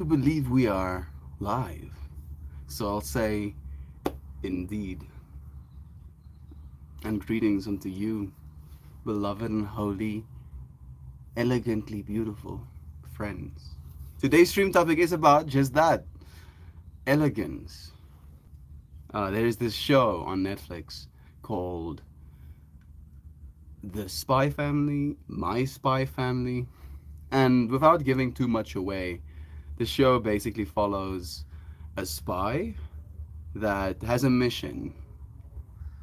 to believe we are live. So I'll say, indeed, and greetings unto you, beloved and holy, elegantly beautiful friends. Today's stream topic is about just that, elegance. There is this show on Netflix called The Spy Family, My Spy Family, and without giving too much away, the show basically follows a spy that has a mission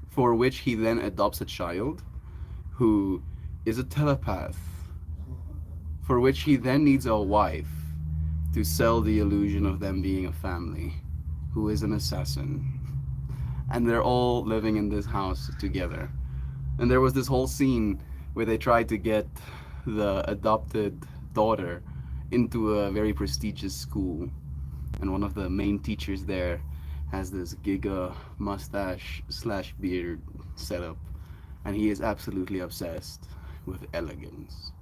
for which he then adopts a child who is a telepath, for which he then needs a wife to sell the illusion of them being a family, who is an assassin. And they're all living in this house together. And there was this whole scene where they tried to get the adopted daughter into a very prestigious school. And one of the main teachers there has this giga mustache slash beard setup, and he is absolutely obsessed with elegance.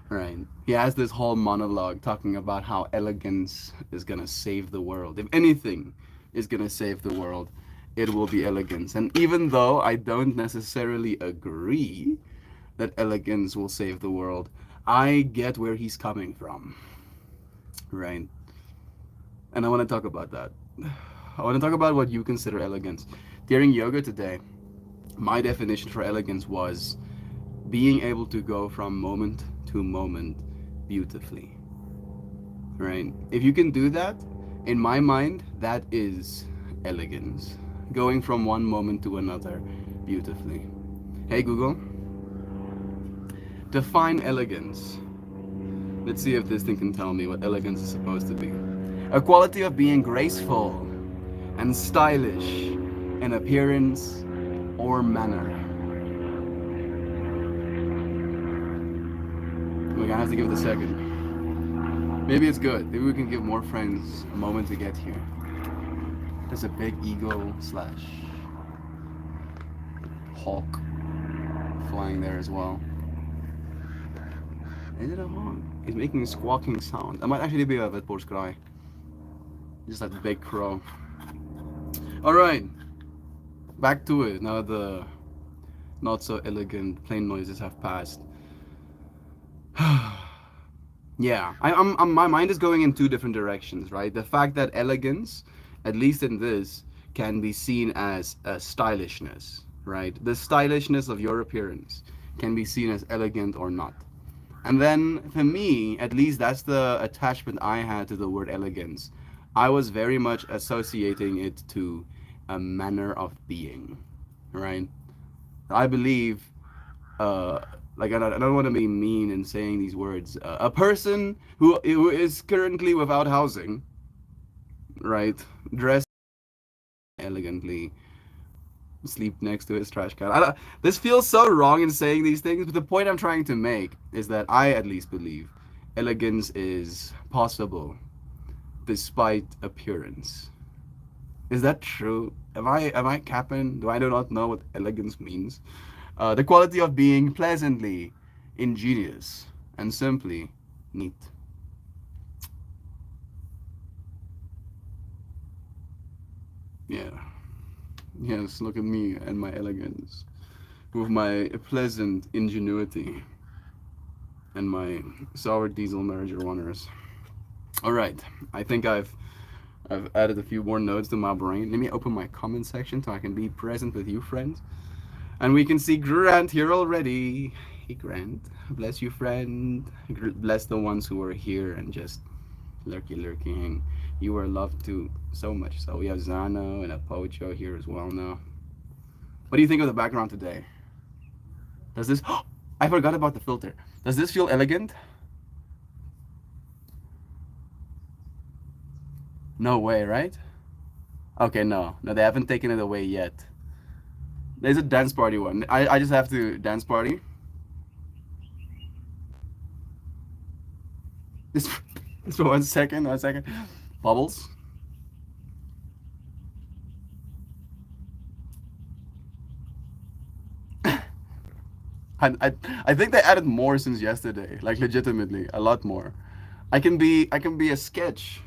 Right? He has this whole monologue talking about how elegance is gonna save the world. If anything is gonna save the world, it will be elegance. And even though I don't necessarily agree that elegance will save the world, I get where he's coming from. Right? And I want to talk about that. I want to talk about what you consider elegance. During yoga today, my definition for elegance was being able to go from moment to moment beautifully. Right? If you can do that, in my mind, that is elegance. Going from one moment to another beautifully. Hey Google, define elegance. Let's see if this thing can tell me what elegance is supposed to be. A quality of being graceful and stylish in appearance or manner. We're gonna have to give it a second. Maybe it's good. Maybe we can give more friends a moment to get here. There's a big eagle slash hawk flying there as well. Is it a hawk? It's making a squawking sound. It might actually be a vetborgskraai. Just like a big crow. Alright, back to it. Now the not so elegant plain noises have passed. Yeah, my mind is going in two different directions, right? The fact that elegance, at least in this, can be seen as a stylishness, right? The stylishness of your appearance can be seen as elegant or not. And then for me, at least that's the attachment I had to the word elegance. I was very much associating it to a manner of being, right? I believe, uh, like I don't want to be mean in saying these words. A person who is currently without housing, right, dressed elegantly, sleep next to his trash can. This feels so wrong in saying these things, but the point I'm trying to make is that I at least believe elegance is possible despite appearance. Is that true? Am I capping? Do not know what elegance means? The quality of being pleasantly ingenious and simply neat. Yeah. Yes, look at me and my elegance. With my pleasant ingenuity and my sour diesel merger runners. Alright, I think I've added a few more notes to my brain. Let me open my comment section so I can be present with you, friends. And we can see Grant here already. Hey, Grant. Bless you, friend. Bless the ones who are here and just lurking. You are loved too, so much so. We have Zano and Apocho here as well now. What do you think of the background today? Does this... I forgot about the filter. Does this feel elegant? No way, right? Okay, no. No, they haven't taken it away yet. There's a dance party one. I just have to dance party. Just, just for 1 second, 1 second. Bubbles. I, I, I think they added more since yesterday. Like, legitimately, a lot more. I can be a sketch.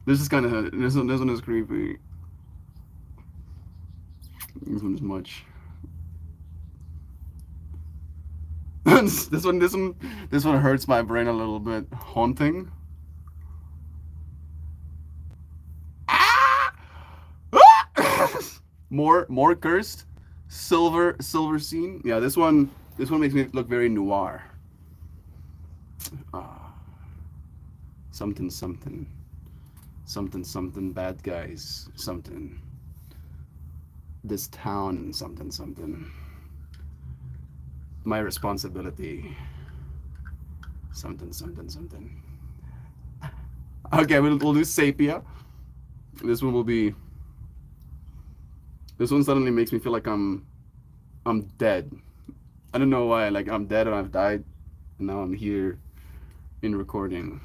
This one is creepy. This one is much. This one hurts my brain a little bit. Haunting. Ah! More cursed. Silver scene. Yeah, this one makes me look very noir. Ah, something something something something bad guys something this town something something my responsibility something something something. Okay, we'll do sepia. This one will be. This one suddenly makes me feel like I'm dead. I don't know why. Like I'm dead and I've died, and now I'm here in recording.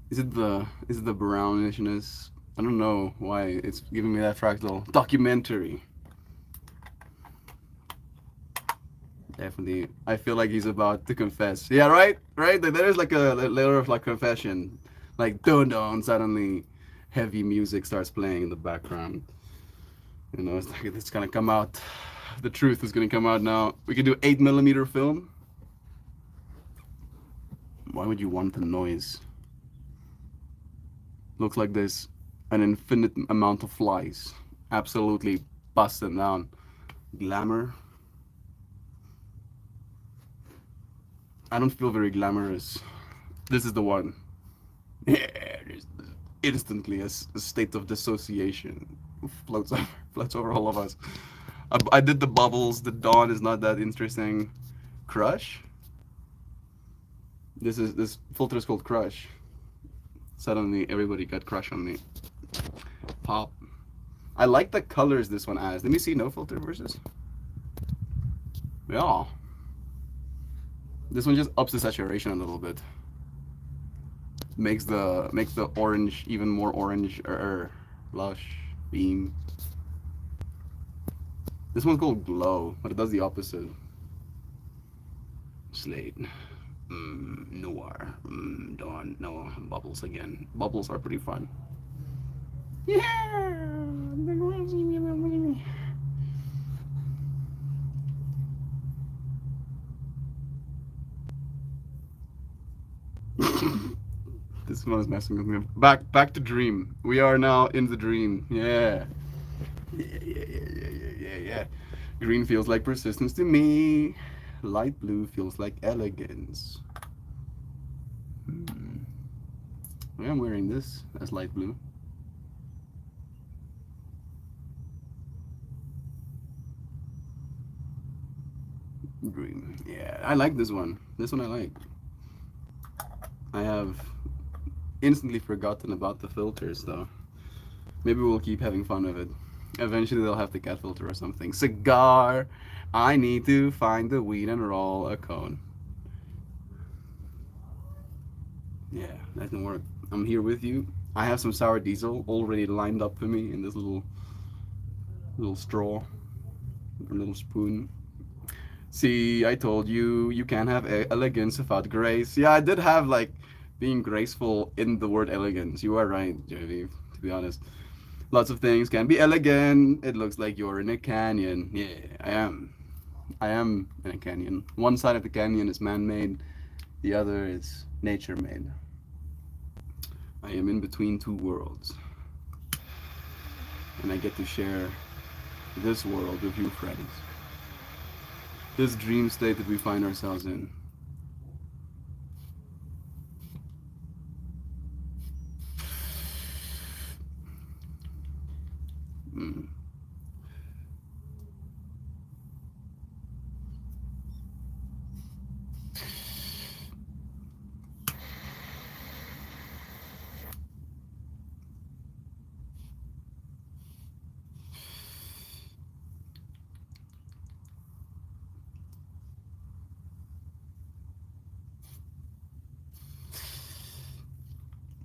Is it the brownishness? I don't know why it's giving me that fractal documentary. Definitely, I feel like he's about to confess. Yeah, right, right. Like, there is like a layer of like confession, like dun dun. Suddenly, heavy music starts playing in the background. It's like it's gonna come out. The truth is gonna come out now. We can do 8 millimeter film. Why would you want the noise? Looks like there's an infinite amount of flies. Absolutely busting down. Glamour. I don't feel very glamorous. This is the one. Yeah, there's instantly a state of dissociation floats over, floats over all of us. I did the bubbles. The dawn is not that interesting. Crush. This filter is called Crush. Suddenly, everybody got crush on me. Pop. I like the colors this one has. Let me see no filter versus. Yeah. This one just ups the saturation a little bit. Makes the orange even more orange or lush beam. This one's called Glow, but it does the opposite. Slate. Noir. Dawn. No, bubbles again. Bubbles are pretty fun. Yeah. This one is messing with me. Back to dream. We are now in the dream. Yeah. Yeah. Green feels like persistence to me. Light blue feels like elegance. Yeah, I'm wearing this as light blue. Dream. Yeah, I like this one. This one I like. I have instantly forgotten about the filters though. Maybe we'll keep having fun with it. Eventually they'll have the cat filter or something. Cigar. I need to find the weed and roll a cone. Yeah, that can work. I'm here with you. I have some sour diesel already lined up for me in this little straw, or little spoon. See, I told you you can't have elegance without grace. Yeah, I did have like being graceful in the word elegance. You are right, Genevieve. To be honest, lots of things can be elegant. It looks like you're in a canyon. Yeah, I am. I am in a canyon. One side of the canyon is man-made, the other is nature-made. I am in between two worlds, and I get to share this world with you, friends. This dream state that we find ourselves in. Mm.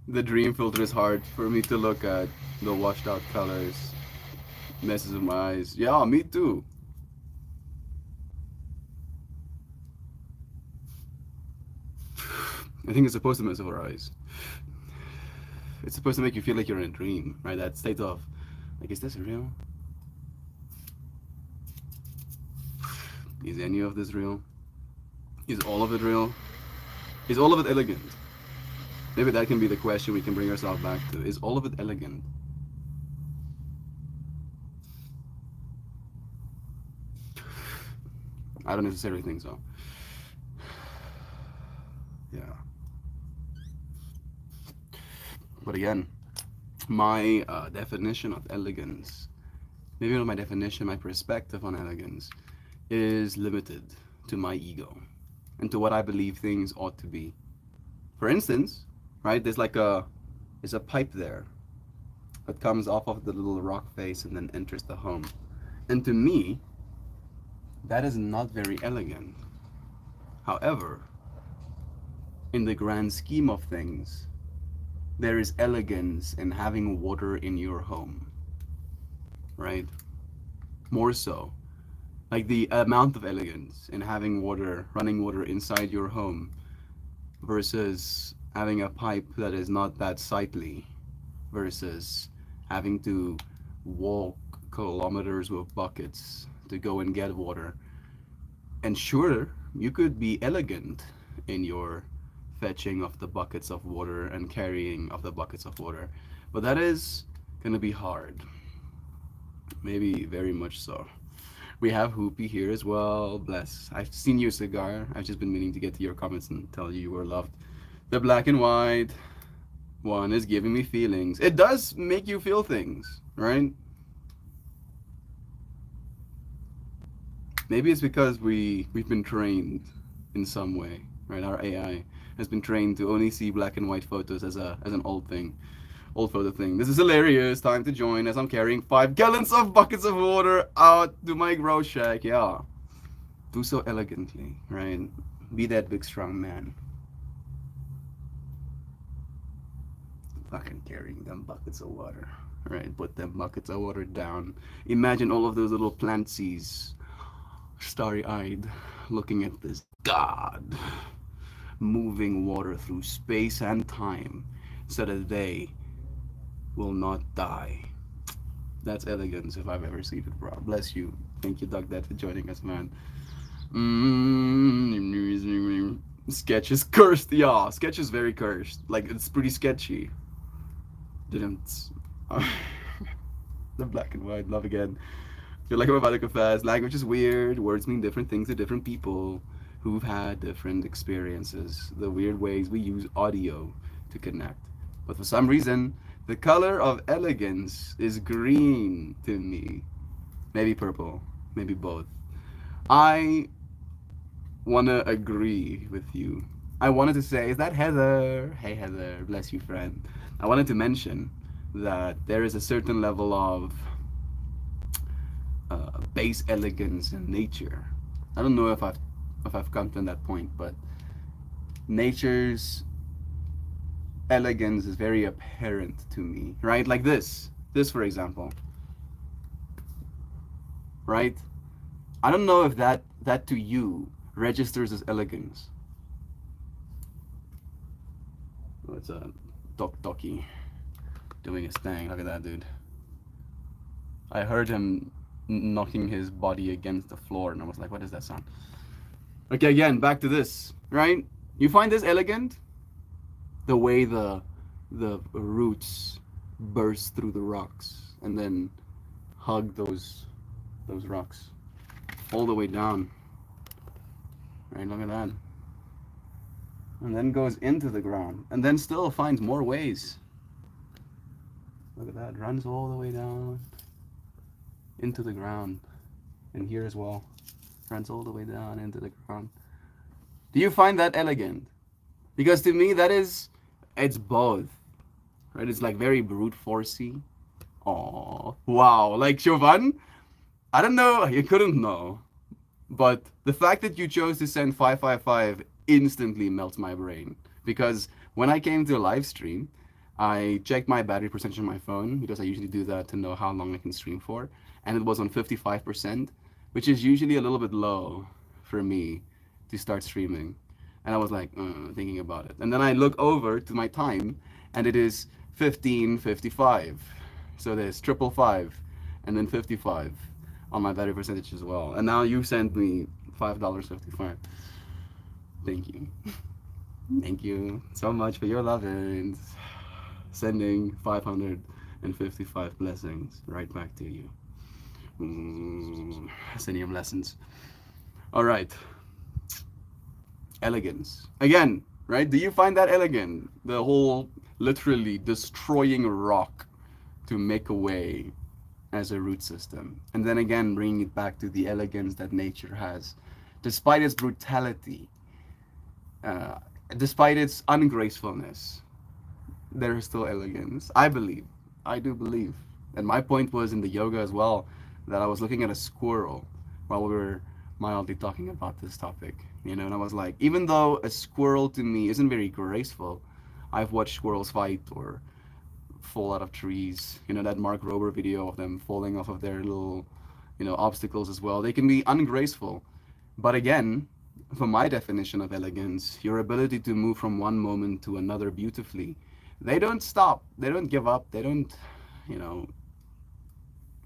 The dream filter is hard for me to look at. The washed out colors messes with my eyes. Yeah, me too. I think it's supposed to mesmerize. It's supposed to make you feel like you're in a dream, right? That state of, like, is this real? Is any of this real? Is all of it real? Is all of it elegant? Maybe that can be the question we can bring ourselves back to. Is all of it elegant? I don't necessarily think so. Yeah. But again, my definition of elegance, maybe not my definition, my perspective on elegance is limited to my ego and to what I believe things ought to be. For instance, right, there's a pipe there that comes off of the little rock face and then enters the home. And to me, that is not very elegant. However, in the grand scheme of things, there is elegance in having water in your home, right? More so. Like the amount of elegance in having water, running water inside your home versus having a pipe that is not that sightly versus having to walk kilometers with buckets to go and get water. And sure, you could be elegant in your fetching of the buckets of water and carrying of the buckets of water, but that is gonna be hard. Maybe very much so. We have Hoopy here as well. Bless. I've seen your cigar. I've just been meaning to get to your comments and tell you you were loved. The black and white one is giving me feelings. It does make you feel things, right? Maybe it's because we've been trained in some way, right? Our AI has been trained to only see black and white photos as an old photo thing. This is hilarious. Time to join as I'm carrying 5 gallons of buckets of water out to my grow shack. Yeah, do so elegantly, right? Be that big strong man. Fucking carrying them buckets of water, right? Put them buckets of water down. Imagine all of those little plantsies starry-eyed, looking at this god moving water through space and time so that they will not die. That's elegance if I've ever seen it, bro. Bless you. Thank you, Doug Dad, for joining us, man. Sketch is cursed. Yeah, sketch is very cursed. Like, it's pretty sketchy. Didn't. The black and white, love again. Feel like I'm about to confess. Language is weird. Words mean different things to different people who've had different experiences. The weird ways we use audio to connect. But for some reason, the color of elegance is green to me. Maybe purple. Maybe both. I want to agree with you. I wanted to say, is that Heather? Hey, Heather. Bless you, friend. I wanted to mention that there is a certain level of base elegance in nature. I don't know if I've come to that point, but nature's elegance is very apparent to me, right? Like this for example, right? I don't know if that to you registers as elegance. Oh, it's a Doki doing his thing. Look at that dude. I heard him knocking his body against the floor and I was like, what is that sound? Okay, again, back to this, right? You find this elegant? The way the roots burst through the rocks and then hug those rocks all the way down. Right, look at that. And then goes into the ground and then still finds more ways. Look at that, runs all the way down into the ground. And here as well, runs all the way down into the ground. Do you find that elegant? Because to me, it's both, right? It's like very brute forcey. Oh, wow. Like, Chauvin, I don't know, you couldn't know. But the fact that you chose to send 555 instantly melts my brain. Because when I came to a live stream, I checked my battery percentage on my phone, because I usually do that to know how long I can stream for. And it was on 55%, which is usually a little bit low for me to start streaming. And I was like, thinking about it. And then I look over to my time, and it is 15:55. So there's triple five, and then 55 on my battery percentage as well. And now you sent me $5.55. Thank you. Thank you so much for your love and sending 555 blessings right back to you. Sending lessons. All right. Elegance. Again, right? Do you find that elegant? The whole literally destroying rock to make a way as a root system. And then again, bringing it back to the elegance that nature has. Despite its brutality, uh, despite its ungracefulness, there is still elegance. I believe. I do believe. And my point was in the yoga as well that I was looking at a squirrel while we were mildly talking about this topic. And I was like, even though a squirrel to me isn't very graceful, I've watched squirrels fight or fall out of trees. That Mark Rober video of them falling off of their little, obstacles as well. They can be ungraceful. But again, for my definition of elegance, your ability to move from one moment to another beautifully. They don't stop. They don't give up. They don't, you know,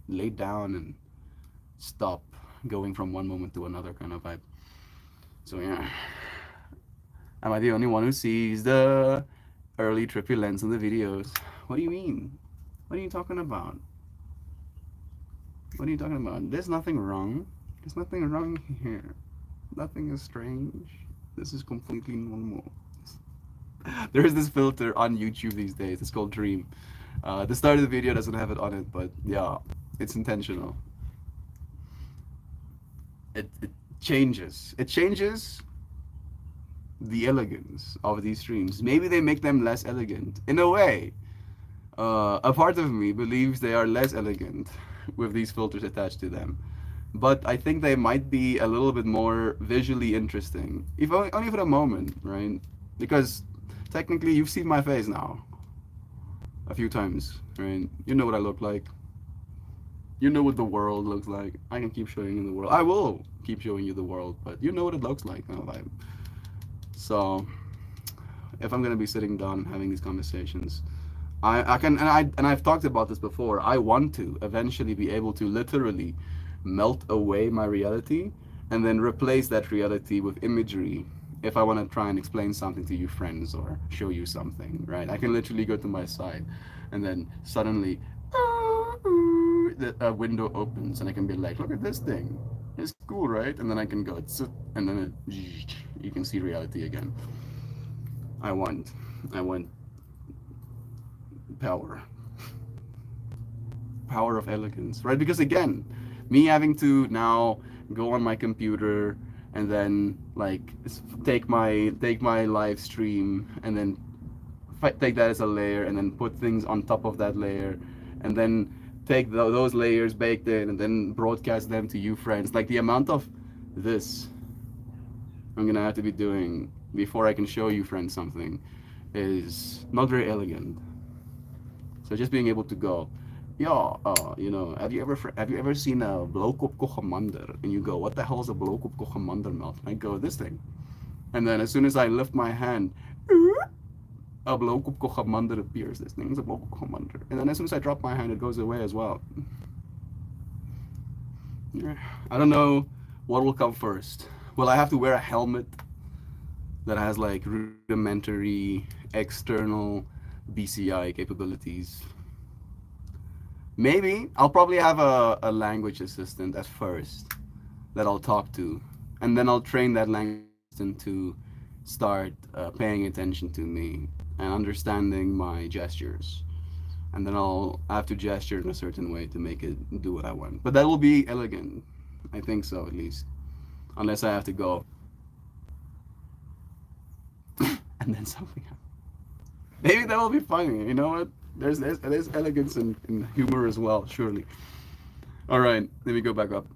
lay down and stop going from one moment to another kind of vibe. So yeah. Am I the only one who sees the early trippy lens in the videos? What do you mean? What are you talking about? What are you talking about? There's nothing wrong. There's nothing wrong here. Nothing is strange. This is completely normal. There is this filter on YouTube these days. It's called Dream. The start of the video doesn't have it on it, but yeah, it's intentional. It changes. It changes the elegance of these streams. Maybe they make them less elegant. In a way, a part of me believes they are less elegant with these filters attached to them. But I think they might be a little bit more visually interesting, if only for a moment, right? Because technically you've seen my face now a few times, right? You know what I look like. You know what the world looks like. I can keep showing you the world. I will keep showing you the world, but you know what it looks like now, vibe. So if I'm gonna be sitting down and having these conversations, I can and I've talked about this before. I want to eventually be able to literally melt away my reality and then replace that reality with imagery if I want to try and explain something to you friends or show you something, right? I can literally go to my side and then suddenly the window opens and I can be like, look at this thing, it's cool, right? And then I can go and then you can see reality again. I want power, power of elegance, right? Because again, me having to now go on my computer and then like take my live stream and then take that as a layer and then put things on top of that layer and then take those layers baked in and then broadcast them to you friends. Like the amount of this I'm gonna have to be doing before I can show you friends something is not very elegant. So just being able to go, yeah, have you ever seen a blowkop kochamander? And you go, what the hell is a blowkop kochamander melt? And I go, this thing. And then as soon as I lift my hand, a blowkop kochamander appears. This thing is a blowkop kochamander. And then as soon as I drop my hand, it goes away as well. I don't know what will come first. Will I have to wear a helmet that has like rudimentary external BCI capabilities? Maybe I'll probably have a language assistant at first that I'll talk to, and then I'll train that language assistant to start paying attention to me and understanding my gestures. And then I'll have to gesture in a certain way to make it do what I want. But that will be elegant. I think so, at least. Unless I have to go and then something happens. Maybe that will be funny. You know what? There's elegance in humor as well, surely. All right, let me go back up.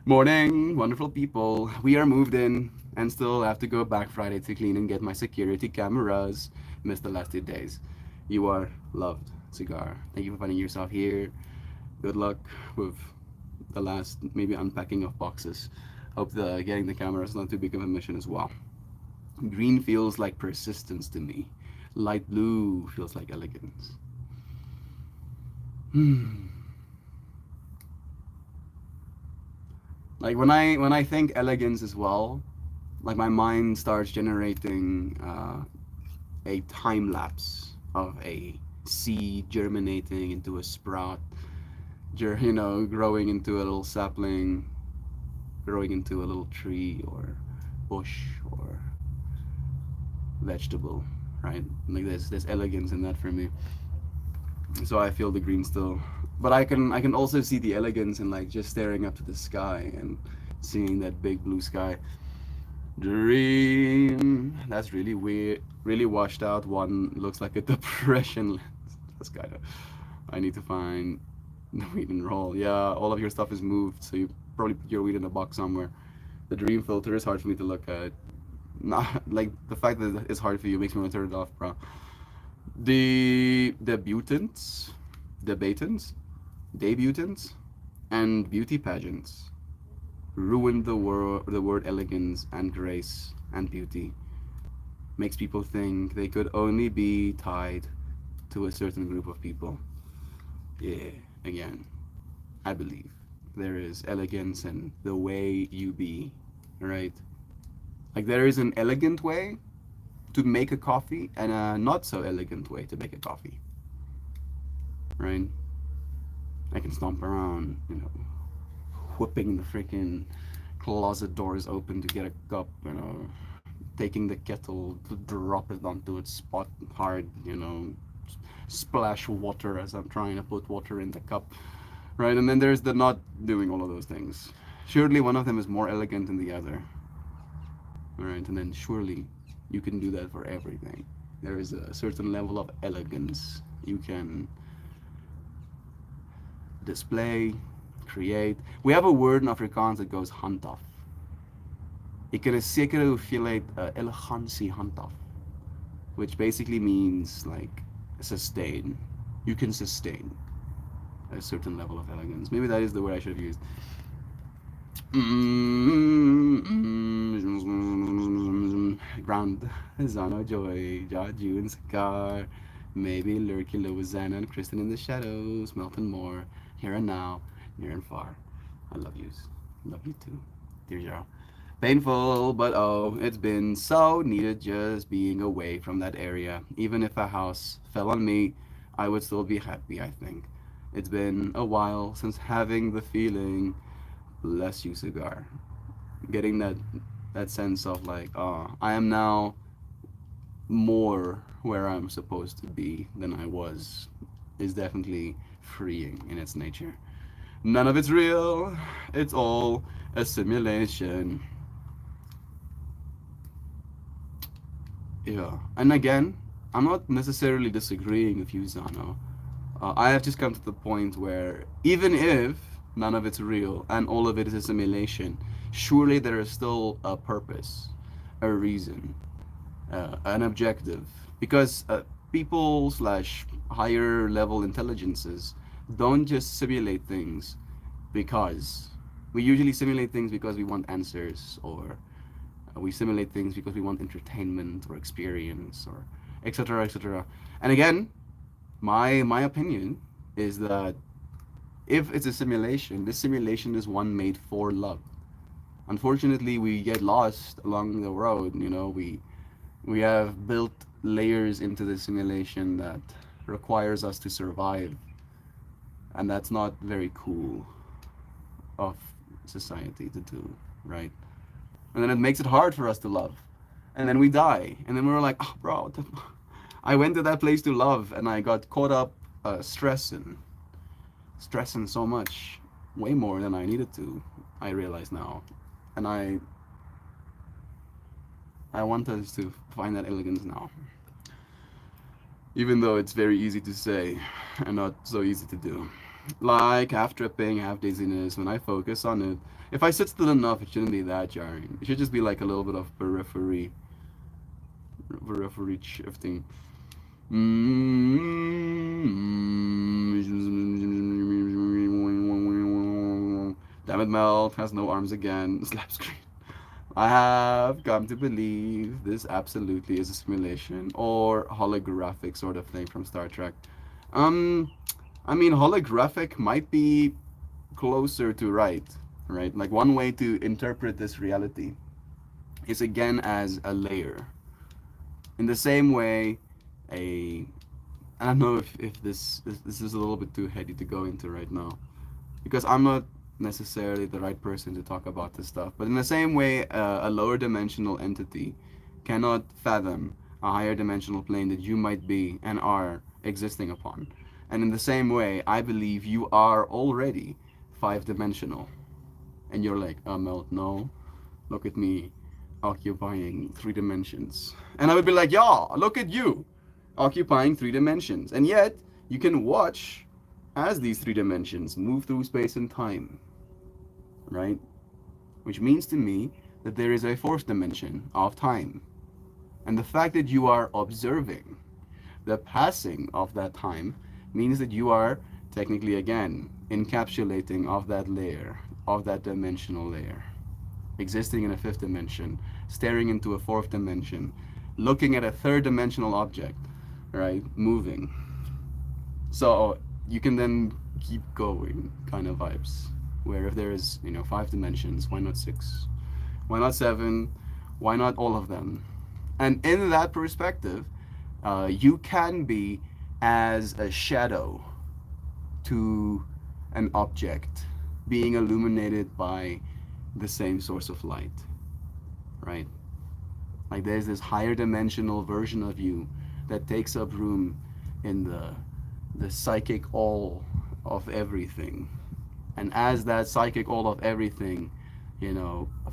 Morning, wonderful people. We are moved in and still have to go back Friday to clean and get my security cameras. Missed the last 2 days. You are loved, Cigar. Thank you for finding yourself here. Good luck with the last maybe unpacking of boxes. Hope the getting the cameras is not too big of a mission as well. Green feels like persistence to me. Light blue feels like elegance. Hmm. Like when I think elegance as well, like my mind starts generating a time lapse of a seed germinating into a sprout, growing into a little sapling, growing into a little tree or bush or vegetable, right? Like there's elegance in that for me. So I feel the green still, but I can also see the elegance in like just staring up to the sky and seeing that big blue sky. Dream. That's really weird. Really washed out. One looks like a depression lens. That's kind of. I need to find the weed and roll. Yeah, all of your stuff is moved, so you probably put your weed in a box somewhere. The dream filter is hard for me to look at. Not like the fact that it's hard for you makes me want to turn it off, bro. The debutants, debatants, debutants, and beauty pageants ruined the word elegance and grace and beauty. Makes people think they could only be tied to a certain group of people. Yeah, again, I believe there is elegance in the way you be, right? Like there is an elegant way to make a coffee and a not so elegant way to make a coffee, right? I can stomp around, whipping the freaking closet doors open to get a cup, taking the kettle to drop it onto its spot hard, splash water as I'm trying to put water in the cup, right? And then there's the not doing all of those things. Surely one of them is more elegant than the other, right? And then surely you can do that for everything. There is a certain level of elegance you can display, create. We have a word in Afrikaans that goes handaf. Ek het 'n sekere hoeveelheid elegansie handaf, which basically means like sustain. You can sustain a certain level of elegance. Maybe that is the word I should have used. Ground, Zano Joy, Jaju and Scar, maybe Lurky, Louisiana, and Kristen in the shadows, Melton Moore, here and now, near and far. I love yous. Love you too. Dear Jarl. Painful, but oh, it's been so needed just being away from that area. Even if a house fell on me, I would still be happy, I think. It's been a while since having the feeling, bless you, cigar. Getting that sense of like, I am now more where I'm supposed to be than I was is definitely freeing in its nature. None of it's real. It's all a simulation. Yeah, and again, I'm not necessarily disagreeing with you, Zano. I have just come to the point where even if none of it's real and all of it is a simulation, surely there is still a purpose, a reason, an objective. Because people slash higher level intelligences don't just simulate things because we usually simulate things because we want answers or we simulate things because we want entertainment or experience or etc etc. And again, my opinion is that if it's a simulation, this simulation is one made for love. Unfortunately, we get lost along the road. We have built layers into the simulation that requires us to survive, and that's not very cool of society to do, right? And then it makes it hard for us to love, and then we die, and then we're like, oh, bro, I went to that place to love, and I got caught up stressing so much, way more than I needed to. I realize now, and I want us to find that elegance now, even though it's very easy to say and not so easy to do. Like half tripping, half dizziness. When I focus on it, if I sit still enough, it shouldn't be that jarring. It should just be like a little bit of periphery shifting. Damn it, Mel has no arms again. Slap screen. I have come to believe this absolutely is a simulation or holographic sort of thing from Star Trek. Um, I mean, holographic might be closer to right? Like one way to interpret this reality is again as a layer. In the same way, a I don't know if this is a little bit too heady to go into right now because I'm not necessarily the right person to talk about this stuff. But in the same way, a lower dimensional entity cannot fathom a higher dimensional plane that you might be and are existing upon. And in the same way, I believe you are already five dimensional. And you're like, Mel, no, look at me occupying three dimensions. And I would be like, yeah, look at you occupying three dimensions. And yet, you can watch as these three dimensions move through space and time, right? Which means to me that there is a fourth dimension of time. And the fact that you are observing the passing of that time means that you are technically again encapsulating of that layer, of that dimensional layer, existing in a fifth dimension, staring into a fourth dimension, looking at a third dimensional object, right? Moving. So you can then keep going kind of vibes. Where if there is, five dimensions, why not six? Why not seven? Why not all of them? And in that perspective, you can be as a shadow to an object being illuminated by the same source of light, right? Like there's this higher dimensional version of you that takes up room in the psychic all of everything. And as that psychic all of everything,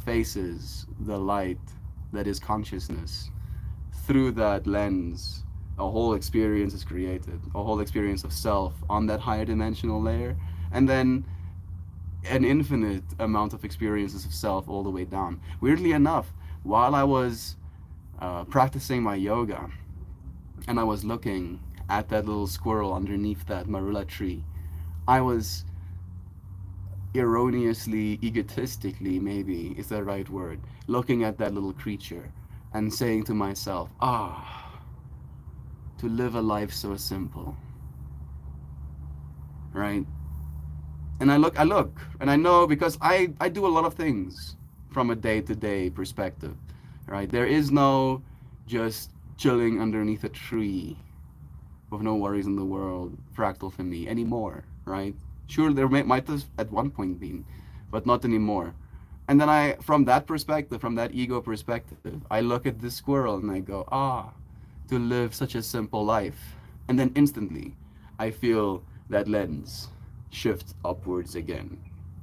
faces the light that is consciousness, through that lens, a whole experience is created, a whole experience of self on that higher dimensional layer, and then an infinite amount of experiences of self all the way down. Weirdly enough, while I was practicing my yoga and I was looking at that little squirrel underneath that marula tree, I was erroneously, egotistically, maybe is the right word, looking at that little creature and saying to myself, to live a life so simple, right? And I look, and I know because I do a lot of things from a day-to-day perspective, right? There is no just chilling underneath a tree with no worries in the world, fractal for me anymore, right? Sure, there might have at one point been, but not anymore. And then from that perspective, from that ego perspective, I look at this squirrel and I go, to live such a simple life. And then instantly, I feel that lens shift upwards again.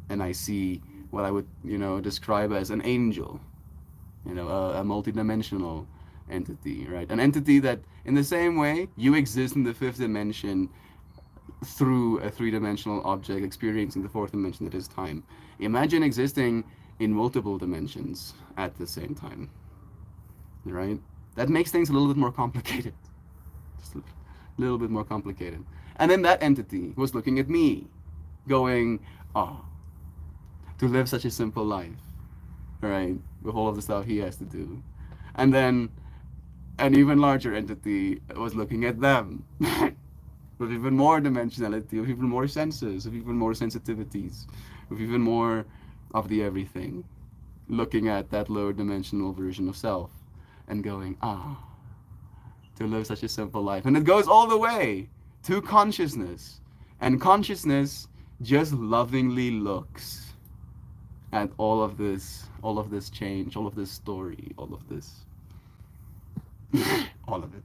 And I see what I would, describe as an angel, a multidimensional entity, right? An entity that, in the same way, you exist in the fifth dimension through a three-dimensional object experiencing the fourth dimension that is time. Imagine existing in multiple dimensions at the same time, right? That makes things a little bit more complicated. Just a little bit more complicated. And then that entity was looking at me, going, to live such a simple life, right? With all of the stuff he has to do. And then an even larger entity was looking at them with even more dimensionality, with even more senses, with even more sensitivities, with even more of the everything, looking at that lower dimensional version of self and going, to live such a simple life. And it goes all the way to consciousness. And consciousness just lovingly looks at all of this change, all of this story, all of this, all of it.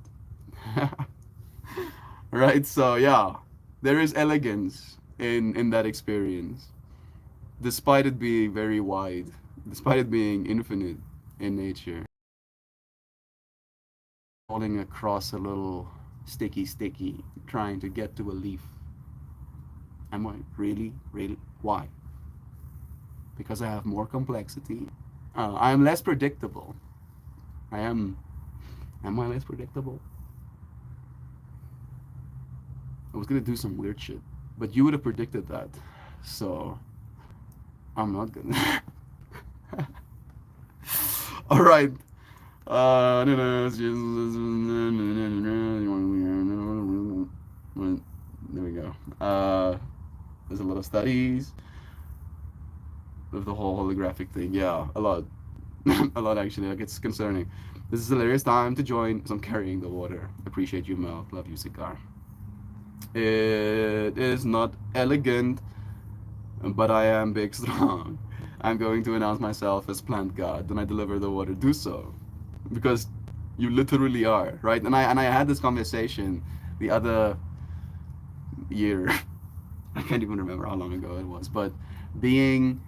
Right? So yeah, there is elegance in that experience, despite it being very wide, despite it being infinite in nature. Falling across a little sticky, trying to get to a leaf. Am I really, really? Why? Because I have more complexity. I am less predictable. I am. Am I less predictable? I was gonna do some weird shit, but you would have predicted that, so I'm not gonna. All right. No, no, there we go. There's a lot of studies of the whole holographic thing. Yeah, a lot. A lot actually. Like it's concerning. This is a hilarious time to join as I'm carrying the water. Appreciate you, Mel. Love you, cigar. It is not elegant, but I am big strong. I'm going to announce myself as plant god when I deliver the water. Do so, because you literally are, right? And I had this conversation the other year. I can't even remember how long ago it was, but being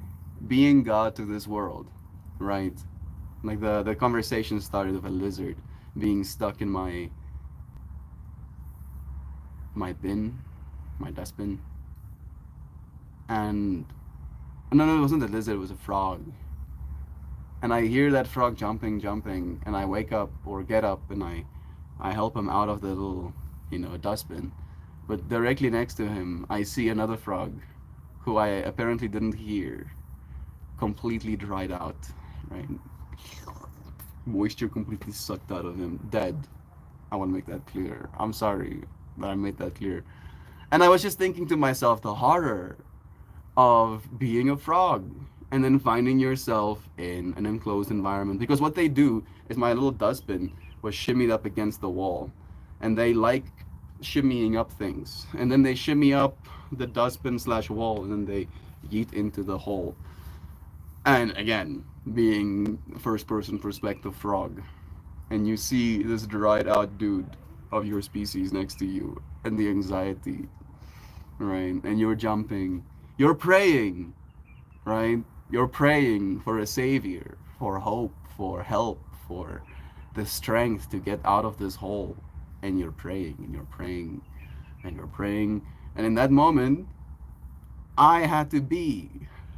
being God to this world, right? Like the conversation started with a lizard being stuck in my bin, my dustbin, and no, no, it wasn't a lizard. It was a frog. And I hear that frog jumping, and I wake up or get up and I help him out of the little, dustbin. But directly next to him, I see another frog, who I apparently didn't hear, completely dried out, right? Moisture completely sucked out of him, dead. I want to make that clear. I'm sorry that I made that clear. And I was just thinking to myself the horror of being a frog and then finding yourself in an enclosed environment, because what they do is my little dustbin was shimmied up against the wall, and they like shimmying up things, and then they shimmy up the dustbin slash wall, and then they yeet into the hole. And again, being first person perspective frog, and you see this dried out dude of your species next to you, and the anxiety, right? And you're jumping, you're praying, right? You're praying for a savior, for hope, for help, for the strength to get out of this hole. And you're praying, and you're praying, and you're praying. And in that moment, I had to be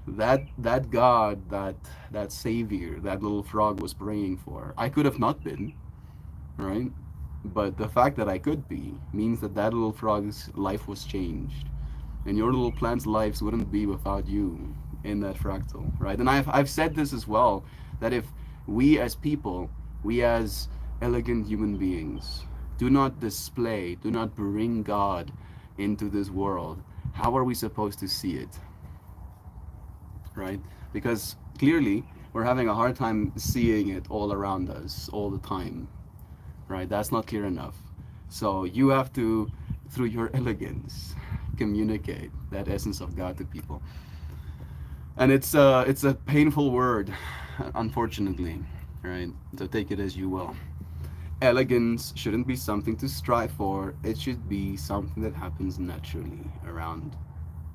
that God, that savior, that little frog was praying for. I could have not been, right? But the fact that I could be means that that little frog's life was changed, and your little plant's lives wouldn't be without you in that fractal, right? And I've said this as well, that if we as people, we as elegant human beings, do not display, do not bring God into this world, how are we supposed to see it, right? Because clearly we're having a hard time seeing it all around us all the time, right? That's not clear enough. So you have to, through your elegance, communicate that essence of God to people. And it's a painful word, unfortunately, right? So take it as you will. Elegance shouldn't be something to strive for. It should be something that happens naturally around,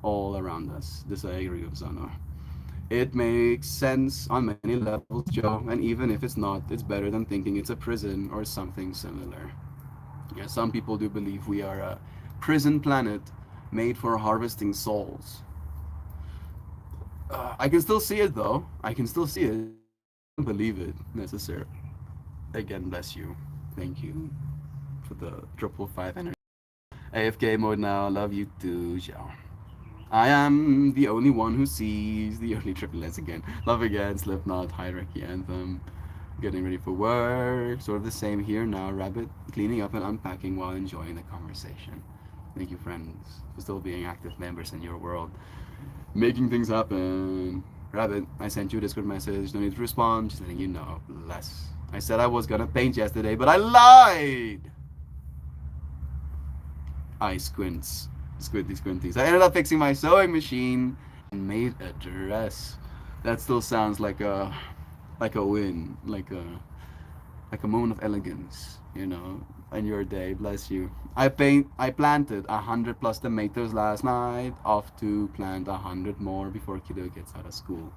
all around us. This I agree with Zano. It makes sense on many levels, Joe, and even if it's not, it's better than thinking it's a prison or something similar. Yeah, some people do believe we are a prison planet made for harvesting souls. I can still see it though. I can still see it. I don't believe it necessarily. Again, bless you. Thank you for the triple five energy. AFK mode now. Love you too, Xiao. I am the only one who sees the early triple S again. Love again, Slipknot, Hierarchy Anthem. Getting ready for work. Sort of the same here now, Rabbit. Cleaning up and unpacking while enjoying the conversation. Thank you, friends, for still being active members in your world. Making things happen. Rabbit, I sent you a Discord message. No need to respond. Just letting you know. Bless. I said I was gonna paint yesterday, but I lied. I squints. Squinty squinties. I ended up fixing my sewing machine and made a dress. That still sounds like a win. Like a moment of elegance, in your day. Bless you. I planted 100 plus tomatoes last night. Off to plant 100 more before kiddo gets out of school.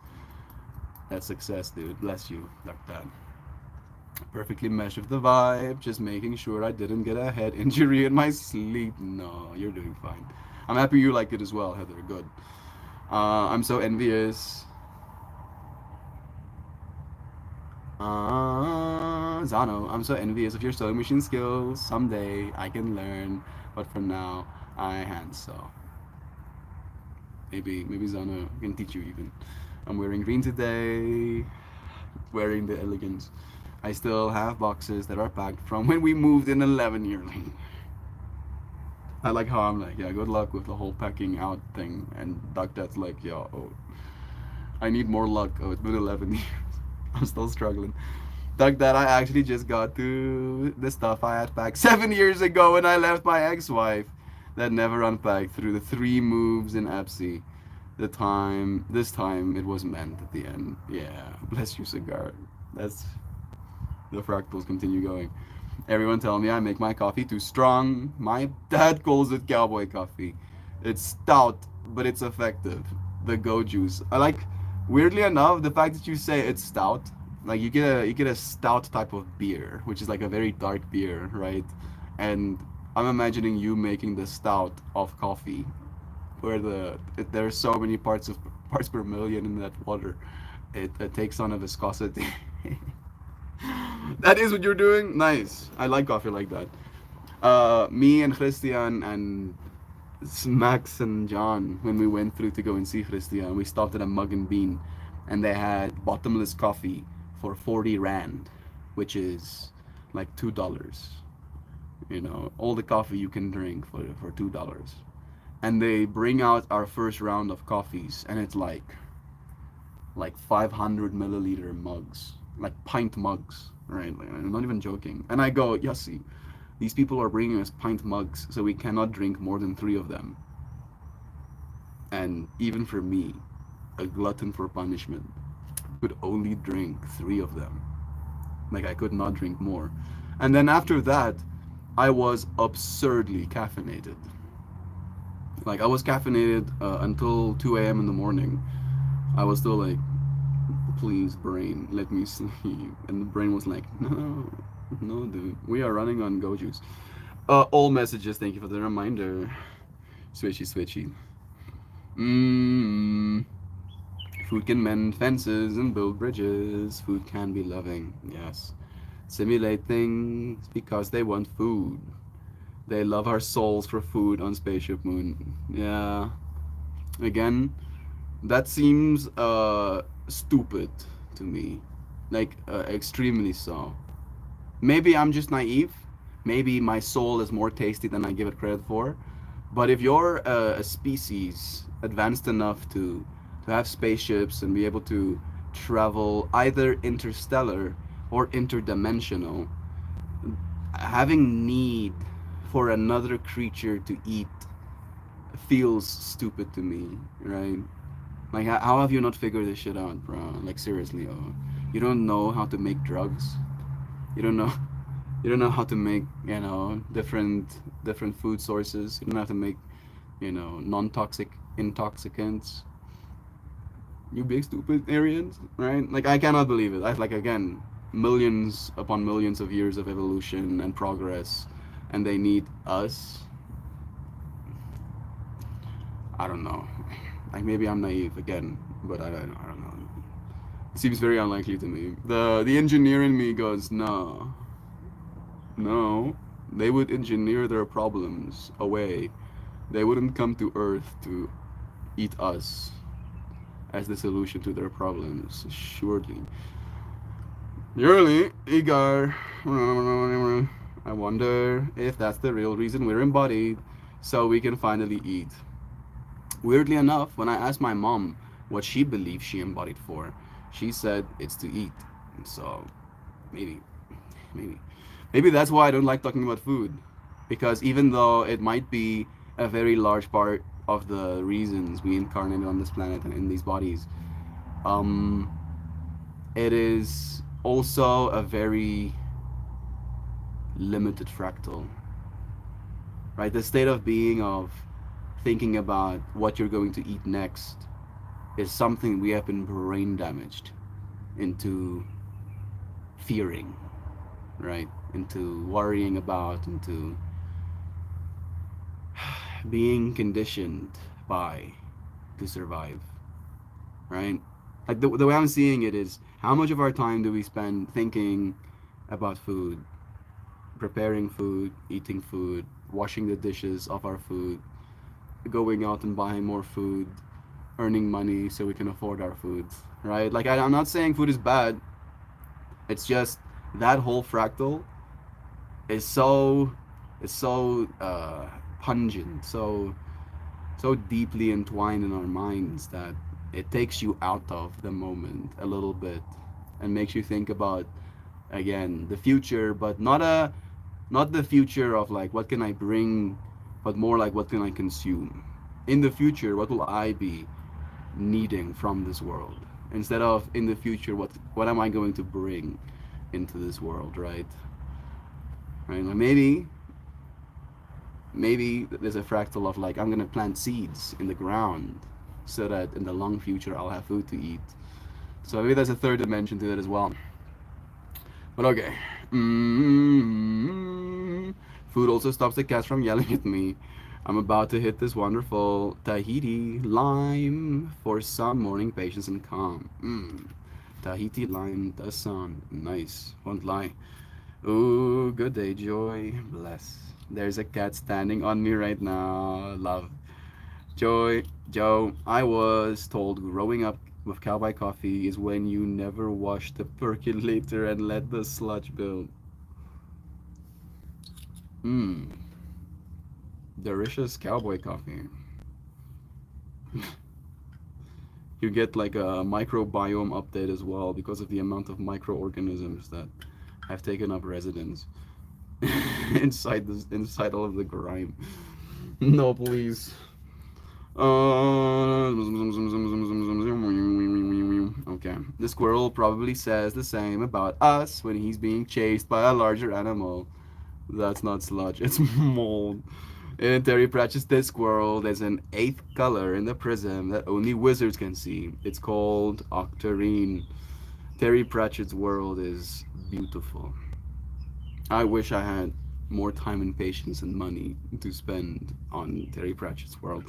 That's success, dude. Bless you, like that. Perfectly meshed with the vibe. Just making sure I didn't get a head injury in my sleep. No, you're doing fine. I'm happy you like it as well, Heather. Good. I'm so envious. Zano, I'm so envious of your sewing machine skills. Someday I can learn, but for now I hand sew. Maybe Zano can teach you even. I'm wearing green today. wearing the Elegance. I still have boxes that are packed from when we moved in 11 years. I like how I'm like, yeah, good luck with the whole packing out thing. And Doc Dad's like, yo, oh, I need more luck. Oh, it's been 11 years. I'm still struggling. Doc Dad, I actually just got to the stuff I had packed 7 years ago when I left my ex-wife that never unpacked through the 3 moves in Epsi. This time it was meant at the end. Yeah, bless you, cigar. That's the fractals continue going. Everyone tell me I make my coffee too strong. My dad calls it cowboy coffee. It's stout, but it's effective. The go juice. I like, weirdly enough, the fact that you say it's stout. Like you get a stout type of beer, which is like a very dark beer, right? And I'm imagining you making the stout of coffee, where there are so many parts per million in that water. It takes on a viscosity. That is what you're doing. Nice. I like coffee like that. Me and Christian and Max and John, when we went through to go and see Christian, we stopped at a Mug and Bean, and they had bottomless coffee for 40 rand, which is like $2. All the coffee you can drink for $2. And they bring out our first round of coffees, and it's like 500 milliliter mugs, like pint mugs, right? Like, I'm not even joking. And I go, Yossi, these people are bringing us pint mugs, so we cannot drink more than 3 of them. And even for me, a glutton for punishment, could only drink 3 of them. Like, I could not drink more. And then after that, I was absurdly caffeinated. Like, I was caffeinated until 2 a.m. in the morning. I was still like, please, brain, let me sleep. And the brain was like, no, no, dude, we are running on go juice. All messages, thank you for the reminder. Switchy, switchy. Mmm. Food can mend fences and build bridges. Food can be loving, yes. Simulate things because they want food. They love our souls for food on Spaceship Moon. Yeah. Again, that seems stupid to me. Like, extremely so. Maybe I'm just naive. Maybe my soul is more tasty than I give it credit for. But if you're a species advanced enough to have spaceships and be able to travel either interstellar or interdimensional, having need for another creature to eat feels stupid to me, right? Like, how have you not figured this shit out, bro? Like, seriously, you don't know how to make drugs. You don't know. You don't know how to make, different food sources. You don't know how to make, non-toxic intoxicants. You big stupid Aryans, right? Like, I cannot believe it. Like, again, millions upon millions of years of evolution and progress, and they need us. I don't know. Like, maybe I'm naive again, but I don't know. It seems very unlikely to me. The engineer in me goes, no, no. They would engineer their problems away. They wouldn't come to Earth to eat us as the solution to their problems. Surely. Surely, Igar. I wonder if that's the real reason we're embodied, so we can finally eat. Weirdly enough, when I asked my mom what she believed she embodied for, she said it's to eat. So, maybe, maybe, maybe that's why I don't like talking about food, because even though it might be a very large part of the reasons we incarnated on this planet and in these bodies, um, it is also a very limited fractal, right? The state of being of thinking about what you're going to eat next is something we have been brain damaged into fearing, right? Into worrying about, into being conditioned by to survive, right? Like the way I'm seeing it is, how much of our time do we spend thinking about food, preparing food, eating food, washing the dishes of our food, going out and buying more food, earning money so we can afford our food, right? Like, I'm not saying food is bad. It's just that whole fractal is so pungent, so deeply entwined in our minds that it takes you out of the moment a little bit and makes you think about again the future, but not the future of like what can I bring, but more like what can I consume. In the future, what will I be needing from this world? Instead of in the future, what am I going to bring into this world, right? Right? Like maybe there's a fractal of like I'm gonna plant seeds in the ground so that in the long future I'll have food to eat. So maybe there's a third dimension to it as well. But okay. mm Food also stops the cats from yelling at me. I'm about to hit this wonderful Tahiti lime for some morning patience and calm. Tahiti lime does sound nice, won't lie. Ooh, good day, Joy. Bless. There's a cat standing on me right now. Love. Joy, Joe, I was told growing up with cowboy coffee is when you never wash the percolator and let the sludge build. Mmm, delicious cowboy coffee. You get like a microbiome update as well because of the amount of microorganisms that have taken up residence inside all of the grime. No, please. Okay. The squirrel probably says the same about us when he's being chased by a larger animal. That's not sludge, it's mold. In Terry Pratchett's Discworld, there's an eighth color in the prism that only wizards can see. It's called octarine. Terry Pratchett's world is beautiful. I wish I had more time and patience and money to spend on Terry Pratchett's world.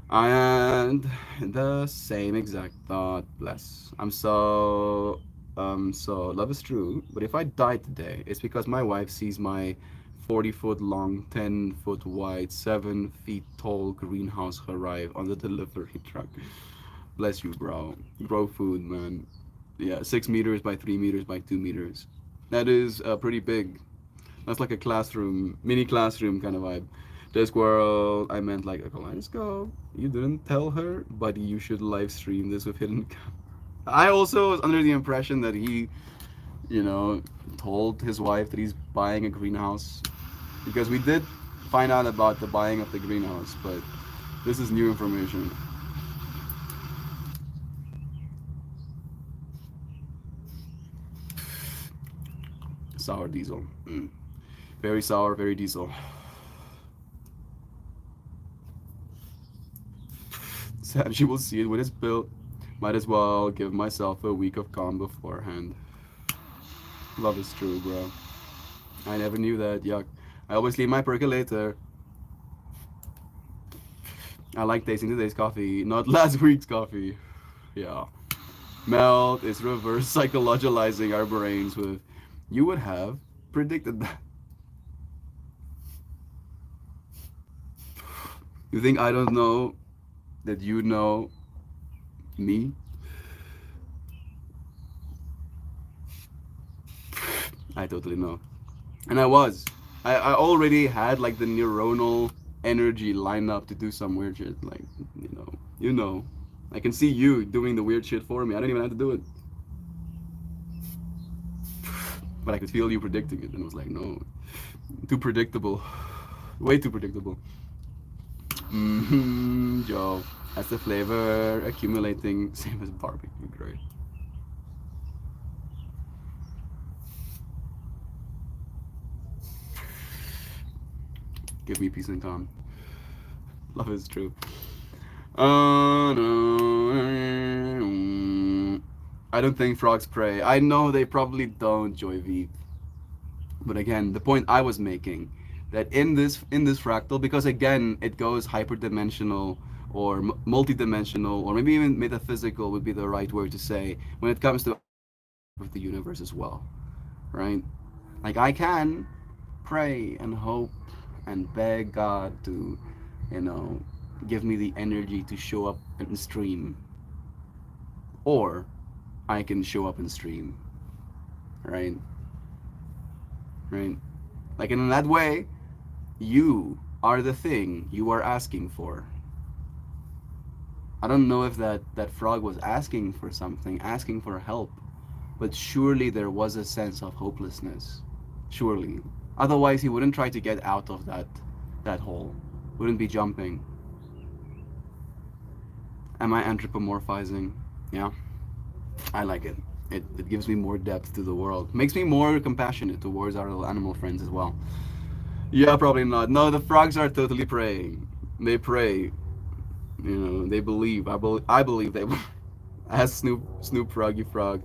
And the same exact thought, bless. So love is true, but if I die today, it's because my wife sees my 40-foot long, 10-foot wide, 7 feet tall greenhouse arrive on the delivery truck. Bless you, bro. Grow food, man. Yeah, 6 meters by 3 meters by 2 meters. That is pretty big. That's like a classroom, mini classroom kind of vibe. Discworld, I meant like a kaleidoscope. You didn't tell her, but you should live stream this with hidden. I also was under the impression that he, you know, told his wife that he's buying a greenhouse because we did find out about the buying of the greenhouse, but this is new information. Sour diesel. Very sour, very diesel. Sad she will see it when it's built. Might as well give myself a week of calm beforehand. Love is true, bro. I never knew that. Yuck. I always leave my percolator. I like tasting today's coffee, not last week's coffee. Yeah. Melt is reverse psychologizing our brains with, you would have predicted that. You think I don't know that you know me? I totally know. And I already had like the neuronal energy lined up to do some weird shit. Like, you know. I can see you doing the weird shit for me. I don't even have to do it. But I could feel you predicting it. And I was like, no. Too predictable. Way too predictable. Joe. That's the flavor accumulating. Same as barbecue. Great. Give me peace and calm. Love is true. No. I don't think frogs pray. I know they probably don't, Joy V. But again, the point I was making that in this fractal, because again it goes hyperdimensional or multidimensional, or maybe even metaphysical would be the right word to say when it comes to our relationship with the universe as well, right? Like I can pray and hope and beg God to, you know, give me the energy to show up and stream, or I can show up and stream. right? Right? Like in that way, you are the thing you are asking for. I don't know if that frog was asking for something, asking for help, but surely there was a sense of hopelessness. Surely. Otherwise, he wouldn't try to get out of that hole. Wouldn't be jumping. Am I anthropomorphizing? Yeah, I like it. It gives me more depth to the world. Makes me more compassionate towards our little animal friends as well. Yeah, probably not. No, the frogs are totally praying. They pray. You know, they believe. I believe they. As Snoop Froggy Frog,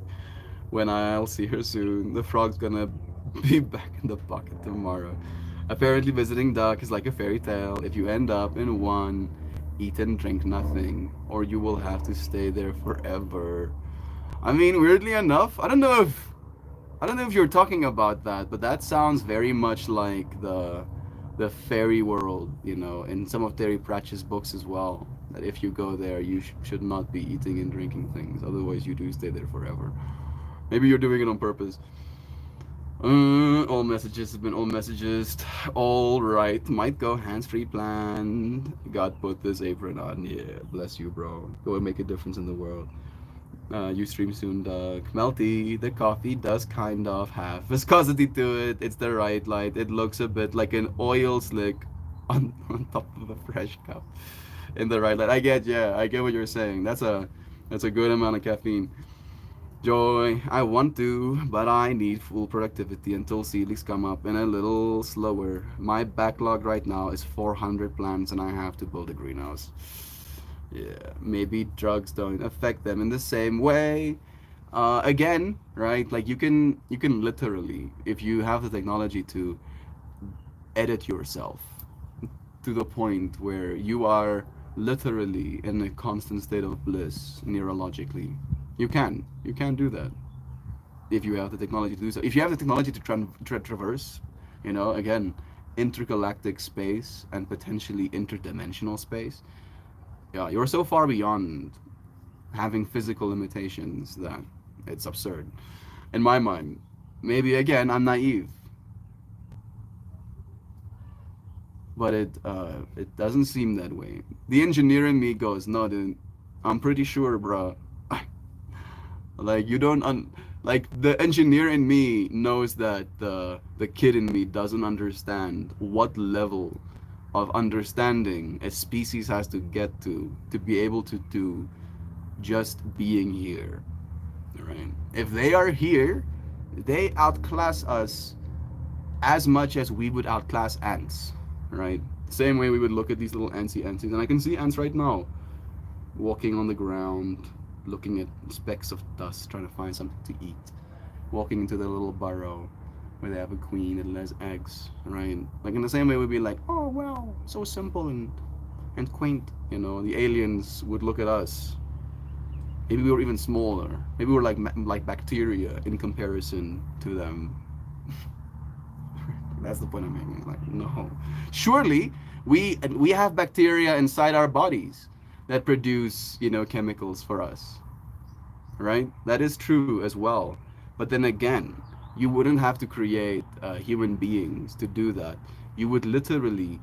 when I'll see her soon, the frog's gonna be back in the bucket tomorrow. Apparently, visiting duck is like a fairy tale. If you end up in one, eat and drink nothing, or you will have to stay there forever. I mean, weirdly enough, I don't know if you're talking about that, but that sounds very much like the fairy world, you know, in some of Terry Pratchett's books as well. That if you go there, you should not be eating and drinking things, otherwise you do stay there forever. Maybe you're doing it on purpose. All messages have been all messages. All right, might go hands-free planned. God put this apron on. Yeah, bless you, bro. Go and make a difference in the world. You stream soon, Doug. Melty, the coffee does kind of have viscosity to it. It's the right light. It looks a bit like an oil slick on top of a fresh cup. In the right light. Yeah, I get what you're saying. That's a good amount of caffeine. Joy, I want to, but I need full productivity until seedlings come up and a little slower. My backlog right now is 400 plants and I have to build a greenhouse. Yeah, maybe drugs don't affect them in the same way. Again, right? Like you can literally, if you have the technology to edit yourself to the point where you are literally in a constant state of bliss neurologically. You can do that if you have the technology to do so. If you have the technology to traverse, again, intergalactic space and potentially interdimensional space, yeah, you're so far beyond having physical limitations that it's absurd. In my mind, maybe again, I'm naive, but it doesn't seem that way. The engineer in me goes, no, dude, I'm pretty sure, bro. Like you don't like the engineer in me knows that the kid in me doesn't understand what level of understanding a species has to get to be able to do just being here, right? If they are here, they outclass us as much as we would outclass ants, right? Same way we would look at these little antsies, and I can see ants right now walking on the ground, looking at specks of dust, trying to find something to eat, walking into their little burrow where they have a queen that lays eggs, right? Like in the same way, we'd be like, oh wow, so simple and quaint. The aliens would look at us. Maybe we were even smaller. Maybe we were like bacteria in comparison to them. That's the point I'm making. Like, no, surely we have bacteria inside our bodies that produce chemicals for us, right? That is true as well. But then again, you wouldn't have to create human beings to do that. You would literally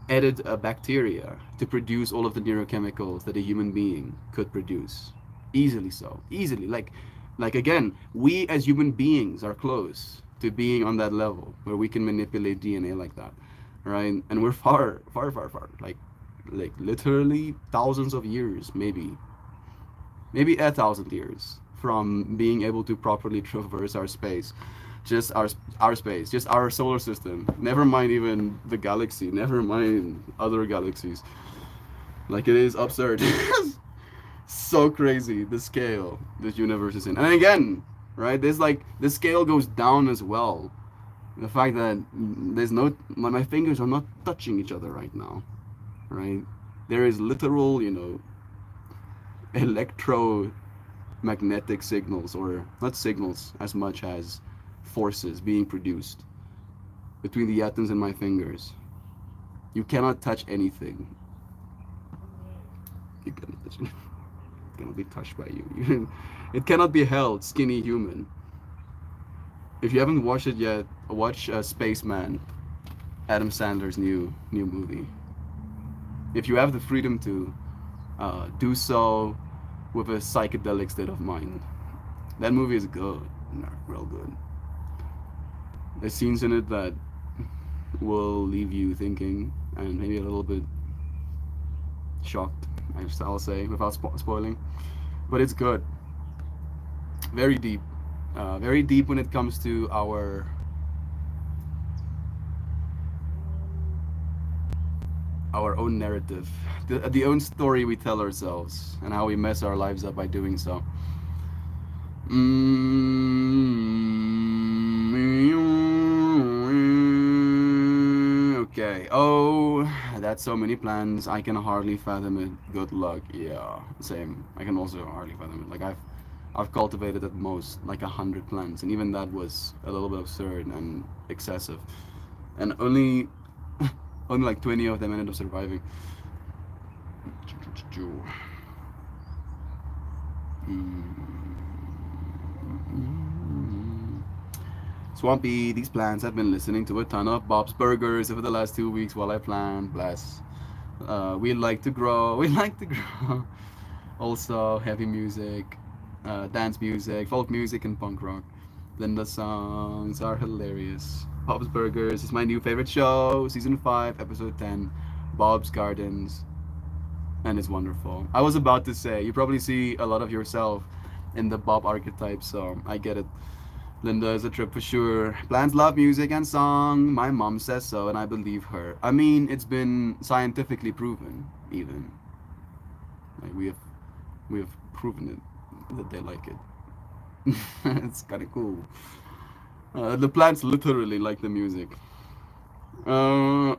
edit a bacteria to produce all of the neurochemicals that a human being could produce, easily. So easily, like again, we as human beings are close to being on that level where we can manipulate DNA like that, right? And we're far, far, far, far, like literally thousands of years, maybe 1,000 years from being able to properly traverse our space, just our space, just our solar system. Never mind even the galaxy. Never mind other galaxies. Like it is absurd. So crazy the scale this universe is in. And again, right? There's like the scale goes down as well. The fact that there's no my fingers are not touching each other right now, right? There is literal, electromagnetic signals, or not signals as much as forces being produced between the atoms in my fingers. You cannot touch anything. You cannot touch it. It cannot be touched by you. It cannot be held, skinny human. If you haven't watched it yet, watch Spaceman, Adam Sandler's new movie. If you have the freedom to, do so with a psychedelic state of mind. That movie is good, real good. There's scenes in it that will leave you thinking and maybe a little bit shocked. I'll say without spoiling, but it's good. Very deep, very deep when it comes to our own narrative, the own story we tell ourselves, and how we mess our lives up by doing so. Okay. Oh, that's so many plans. I can hardly fathom it. Good luck. Yeah, same. I can also hardly fathom it. Like I've cultivated at most like 100 plants, and even that was a little bit absurd and excessive. And only like 20 of them ended up surviving. Swampy, these plants have been listening to a ton of Bob's Burgers over the last 2 weeks while I plan. Bless. We like to grow. We like to grow. Also, heavy music, dance music, folk music, and punk rock. Linda's songs are hilarious. Bob's Burgers is my new favorite show. Season 5, Episode 10. Bob's Gardens. And it's wonderful. I was about to say, you probably see a lot of yourself in the Bob archetype, so I get it. Linda is a trip for sure. Plants love music and song. My mom says so, and I believe her. I mean, it's been scientifically proven, even. Like we have proven it that they like it. It's kind of cool. The plants literally like the music.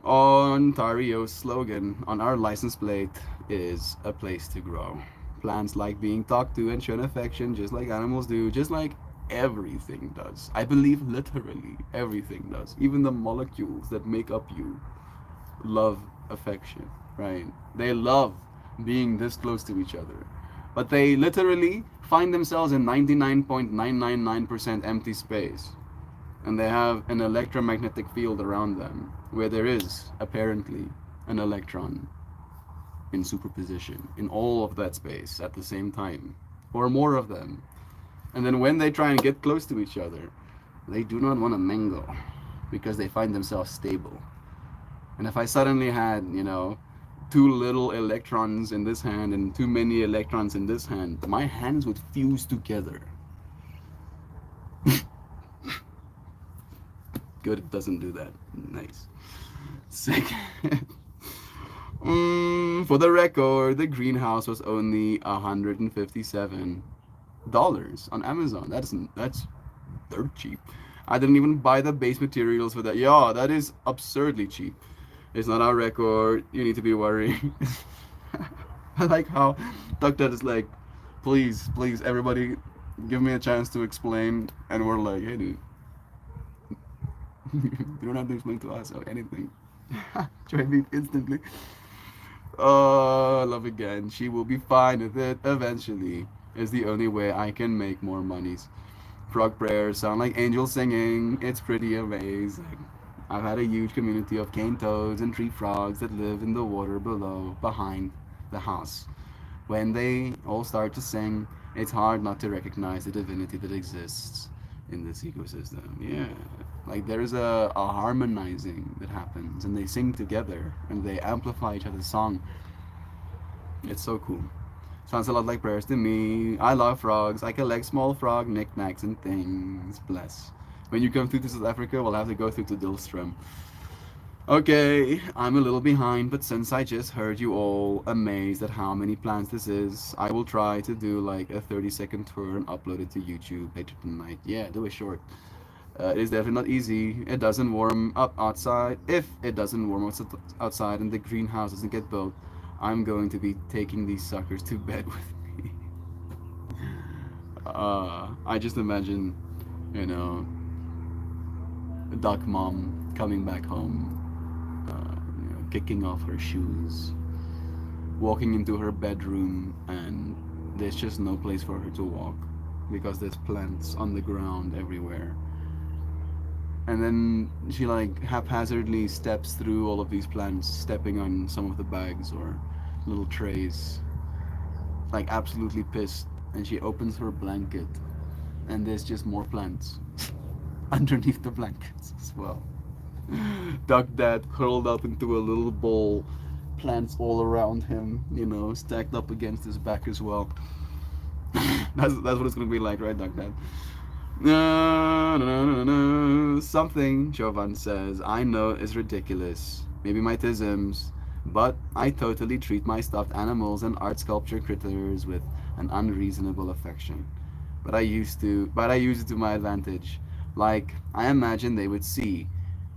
Ontario's slogan on our license plate is a place to grow. Plants like being talked to and shown affection just like animals do, just like everything does. I believe literally everything does. Even the molecules that make up you love affection, right? They love being this close to each other. But they literally find themselves in 99.999% empty space. And they have an electromagnetic field around them where there is apparently an electron in superposition in all of that space at the same time, or more of them. And then when they try and get close to each other, they do not want to mingle because they find themselves stable. And if I suddenly had, too little electrons in this hand and too many electrons in this hand, my hands would fuse together. Good, it doesn't do that. Nice. Second. For the record, the greenhouse was only $157 on Amazon. That's dirt cheap. I didn't even buy the base materials for that. Yeah, that is absurdly cheap. It's not our record. You need to be worried. I like how Doctor is like, please, please, everybody, give me a chance to explain. And we're like, hey, dude, you don't have to explain to us or anything. Try beef instantly. Oh, love again. She will be fine with it eventually. Is the only way I can make more monies. Frog prayers sound like angels singing. It's pretty amazing. I've had a huge community of cane toads and tree frogs that live in the water below, behind the house. When they all start to sing, it's hard not to recognize the divinity that exists in this ecosystem. Yeah. Like there's a harmonizing that happens and they sing together and they amplify each other's song. It's so cool. Sounds a lot like prayers to me. I love frogs. I collect small frog knickknacks and things. Bless. When you come through to South Africa, we'll have to go through to Dilstrom. Okay, I'm a little behind, but since I just heard you all amazed at how many plants this is, I will try to do like a 30-second tour and upload it to YouTube later tonight. Yeah, do a short. It is definitely not easy. It doesn't warm up outside. If it doesn't warm up outside and the greenhouse doesn't get built, I'm going to be taking these suckers to bed with me. I just imagine, you know, duck mom coming back home, kicking off her shoes, walking into her bedroom, and there's just no place for her to walk because there's plants on the ground everywhere. And then she like haphazardly steps through all of these plants, stepping on some of the bags or little trays, like absolutely pissed. And she opens her blanket, and there's just more plants underneath the blankets as well. Duck Dad curled up into a little bowl, plants all around him, stacked up against his back as well. That's what it's gonna be like, right, Duck Dad? No, no, no, no. Something, Jovan says, I know is ridiculous. Maybe my tisms. But I totally treat my stuffed animals and art sculpture critters with an unreasonable affection. But I use it to my advantage. Like, I imagine they would see.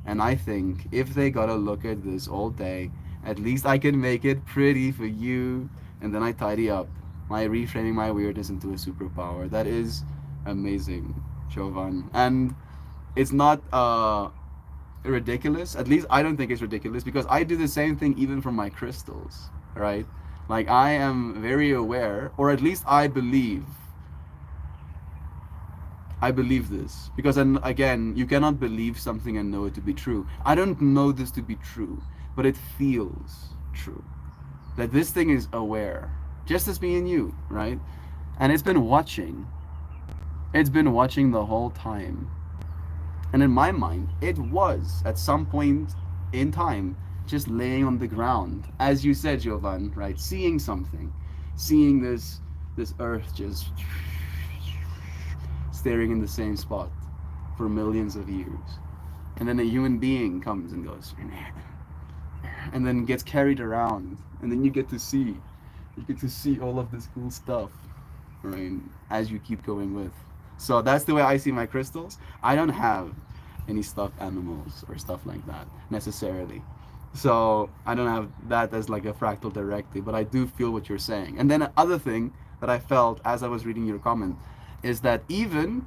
And I think if they gotta look at this all day, at least I can make it pretty for you. And then I tidy up, reframing my weirdness into a superpower. That is amazing, Jovan. And it's not ridiculous. At least I don't think it's ridiculous because I do the same thing even for my crystals, right? Like I am very aware, or at least I believe this because then again, you cannot believe something and know it to be true. I don't know this to be true, but it feels true. That this thing is aware, just as me and you, right? And it's been watching. It's been watching the whole time. And in my mind, it was at some point in time just laying on the ground, as you said, Jovan, right? Seeing something, seeing this earth just staring in the same spot for millions of years. And then a human being comes and goes, and then gets carried around, and then you get to see all of this cool stuff, right? As you keep going with. So that's the way I see my crystals. I don't have any stuffed animals or stuff like that necessarily. So I don't have that as like a fractal directly, but I do feel what you're saying. And then another thing that I felt as I was reading your comment is that even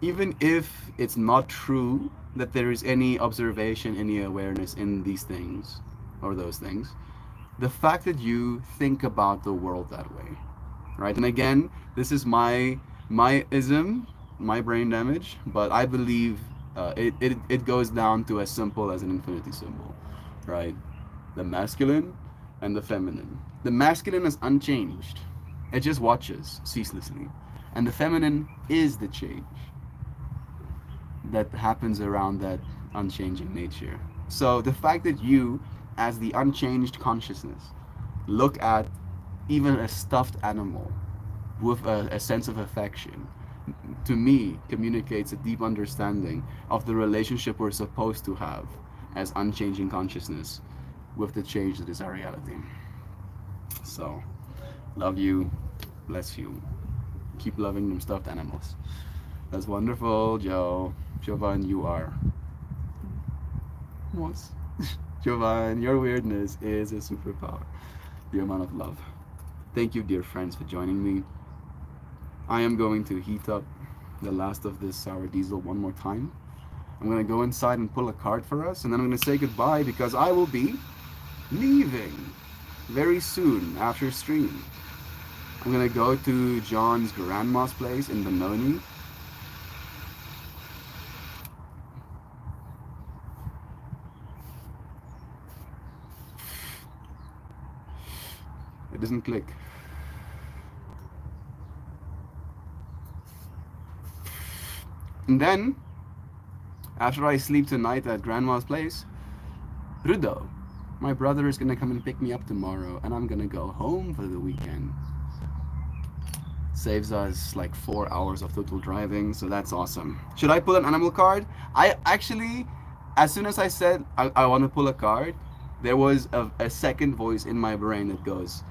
if it's not true that there is any observation, any awareness in these things or those things, the fact that you think about the world that way, right? And again, this is my ism, my brain damage, but I believe it goes down to as simple as an infinity symbol, right? The masculine and the feminine. The masculine is unchanged. It just watches ceaselessly. And the feminine is the change that happens around that unchanging nature. So the fact that you, as the unchanged consciousness, look at even a stuffed animal with a sense of affection, to me, communicates a deep understanding of the relationship we're supposed to have as unchanging consciousness with the change that is our reality. So, love you, bless you. Keep loving them stuffed animals. That's wonderful, Joe. Jovan, you are. What? Jovan, your weirdness is a superpower. The amount of love. Thank you, dear friends, for joining me. I am going to heat up the last of this sour diesel one more time. I'm going to go inside and pull a card for us, and then I'm going to say goodbye because I will be leaving very soon after stream. I'm going to go to John's grandma's place in Benoni. It doesn't click. And then, after I sleep tonight at grandma's place, Rudo, my brother, is gonna come and pick me up tomorrow, and I'm gonna go home for the weekend. Saves us like 4 hours of total driving, so that's awesome. Should I pull an animal card? I actually, as soon as I said I want to pull a card, there was a second voice in my brain that goes,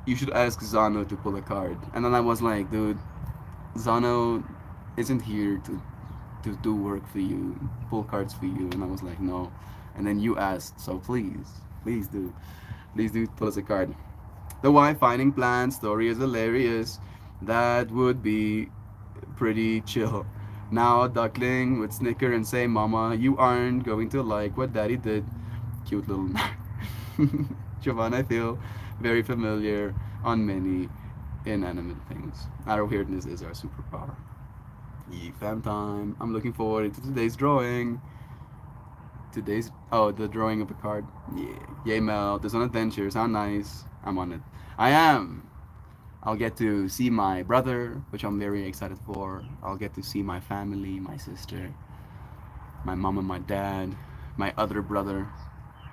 you should ask Zano to pull a card. And then I was like, dude, Zano isn't here to do work for you, pull cards for you. And I was like, no. And then you asked, so please do. Please do pull us a card. The wife finding plans story is hilarious. That would be pretty chill. Now Duckling would snicker and say, Mama, you aren't going to like what Daddy did. Cute little Giovanna, I feel very familiar on many inanimate things. Our weirdness is our superpower. Fam time. I'm looking forward to today's drawing. Today's the drawing of a card. Yeah. Yay Mel, there's an adventure. Sound nice. I'm on it. I am. I'll get to see my brother, which I'm very excited for. I'll get to see my family, my sister, my mom and my dad, my other brother.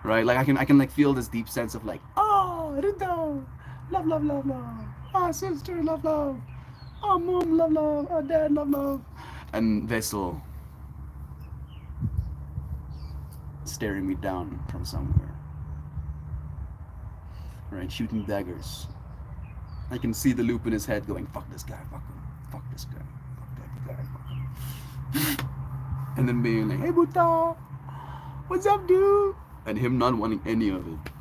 Right? Like I can like feel this deep sense of like, oh, Rito, love, love, love, love. Ah, sister, love, love. Oh, mom, love, love. Oh, dad, love, love. And Vessel staring me down from somewhere. Right? Shooting daggers. I can see the loop in his head going, fuck this guy, fuck him, fuck this guy, fuck that guy, fuck him. And then being like, hey, Buta, what's up, dude? And him not wanting any of it.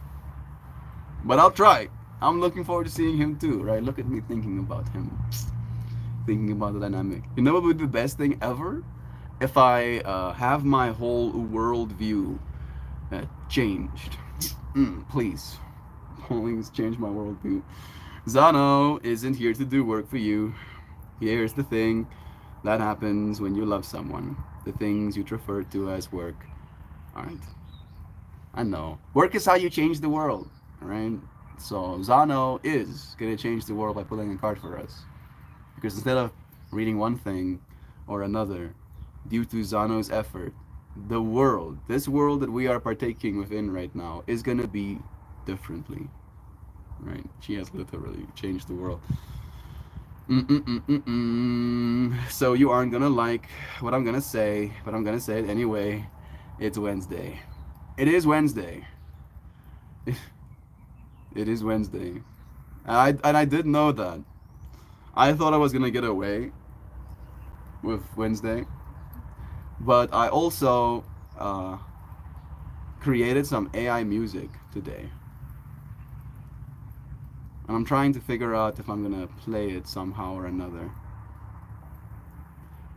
But I'll try. I'm looking forward to seeing him too, right? Look at me thinking about him. Thinking about the dynamic. You know what would be the best thing ever? If I have my whole world view changed. Please. Please change my world view. Zano isn't here to do work for you. Here's the thing that happens when you love someone. The things you refer to as work aren't. I know. Work is how you change the world, right? So Zano is gonna change the world by pulling a card for us. Because instead of reading one thing or another, due to Zano's effort, the world, this world that we are partaking within right now, is gonna be differently. Right? She has literally changed the world. So you aren't gonna like what I'm gonna say, but I'm gonna say it anyway. It's Wednesday. It is Wednesday. It is Wednesday. And I did know that. I thought I was gonna get away with Wednesday, but I also created some AI music today. And I'm trying to figure out if I'm gonna play it somehow or another.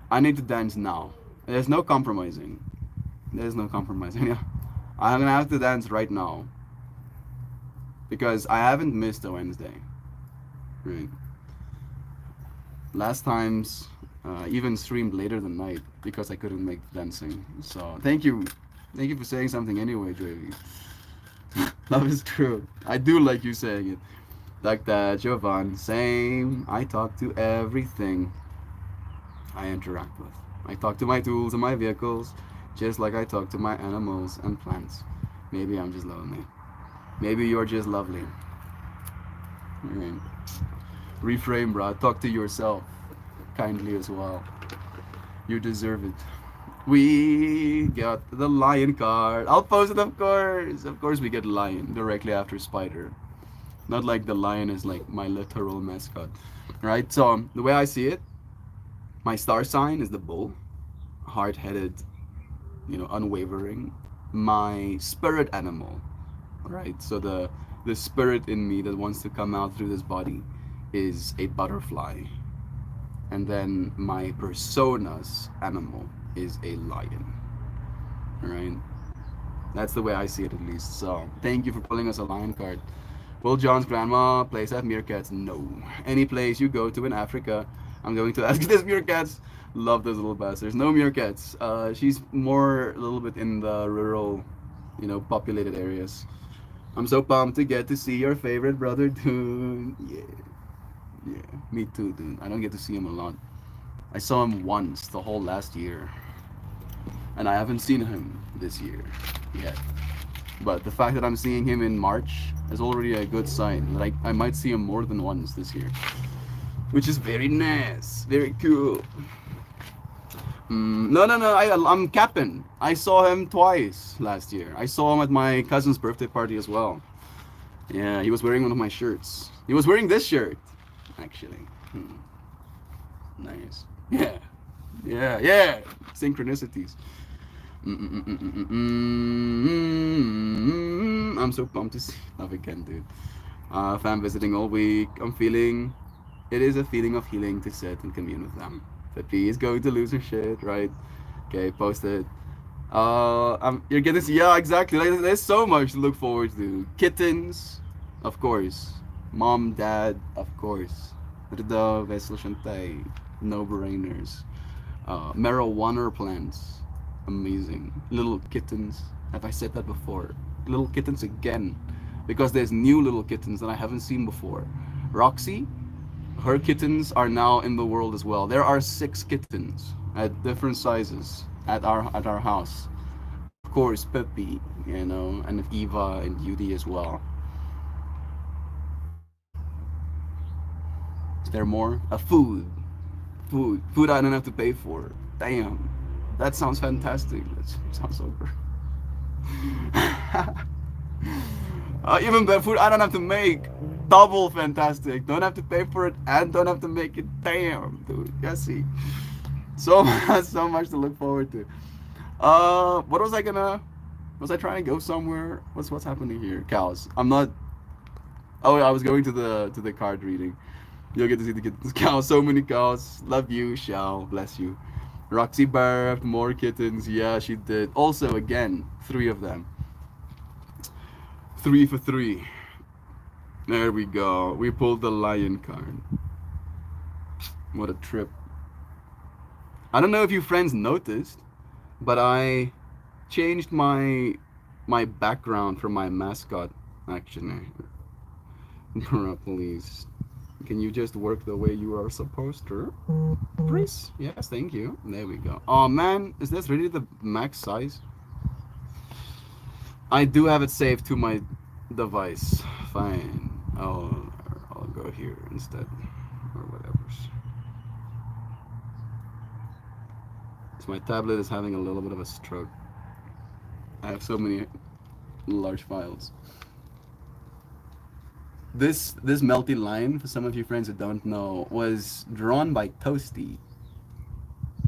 I need to dance now. There's no compromising. There's no compromising. Yeah. I'm gonna have to dance right now. Because I haven't missed a Wednesday. Right. Last times, even streamed later than night because I couldn't make dancing. So thank you. Thank you for saying something anyway, JV. Love is true. I do like you saying it. Like that, Jovan. Same. I talk to everything I interact with. I talk to my tools and my vehicles, just like I talk to my animals and plants. Maybe I'm just lonely. Maybe you're just lovely. Right. Reframe, bro. Talk to yourself kindly as well. You deserve it. We got the lion card. I'll post it, of course. Of course, we get lion directly after spider. Not like the lion is like my literal mascot, right? So the way I see it, my star sign is the bull, hard-headed, unwavering. My spirit animal, right? So the spirit in me that wants to come out through this body is a butterfly, and then my persona's animal is a lion, right? That's the way I see it, at least. So thank you for pulling us a lion card. Will John's grandma place have meerkats? No. Any place you go to in Africa, I'm going to ask if there's meerkats. Love those little bastards. No meerkats. She's more a little bit in the rural, populated areas. I'm so pumped to get to see your favorite brother, dude. Yeah, me too, dude. I don't get to see him a lot. I saw him once the whole last year, and I haven't seen him this year yet. But the fact that I'm seeing him in March is already a good sign that I might see him more than once this year, which is very nice, very cool. No, I'm capping. I saw him twice last year. I saw him at my cousin's birthday party as well. Yeah, he was wearing one of my shirts. He was wearing this shirt, actually. Nice. Yeah. Synchronicities. I'm so pumped to see love again, dude. Fam visiting all week. It is a feeling of healing to sit and commune with them. The P is going to lose her shit, right? Okay, post it. You're getting, yeah, exactly. Like, there's so much to look forward to. Kittens, of course. Mom, dad, of course. Rida, Vessel, Shantay, no brainers. Marijuana plants. amazing. Little kittens. Have I said that before? Little kittens again. Because there's new little kittens that I haven't seen before. Roxy, her kittens are now in the world as well. There are 6 kittens at different sizes at our house. Of course, Peppy, and Eva and Judy as well. Is there more? Food I don't have to pay for. Damn, that sounds fantastic. That sounds so great. Even better, food I don't have to make. Double fantastic. Don't have to pay for it and don't have to make it. Damn, dude. Jesse. So so much to look forward to. What was I gonna? Was I trying to go somewhere? What's happening here? Cows. I'm not. Oh, I was going to the card reading. You'll get to see the kittens. Cows. So many cows. Love you, Shao. Bless you. Roxy birthed more kittens. Yeah, she did. Also, again, 3 of them. 3 for 3. There we go. We pulled the lion card. What a trip. I don't know if you friends noticed, but I changed my background for my mascot actually. Nora, please. Can you just work the way you are supposed to? Please. Yes, thank you. There we go. Oh man, is this really the max size? I do have it saved to my device. Fine. I'll go here instead. Or whatever. So my tablet is having a little bit of a stroke. I have so many large files. This melty line, for some of you friends who don't know, was drawn by Toasty.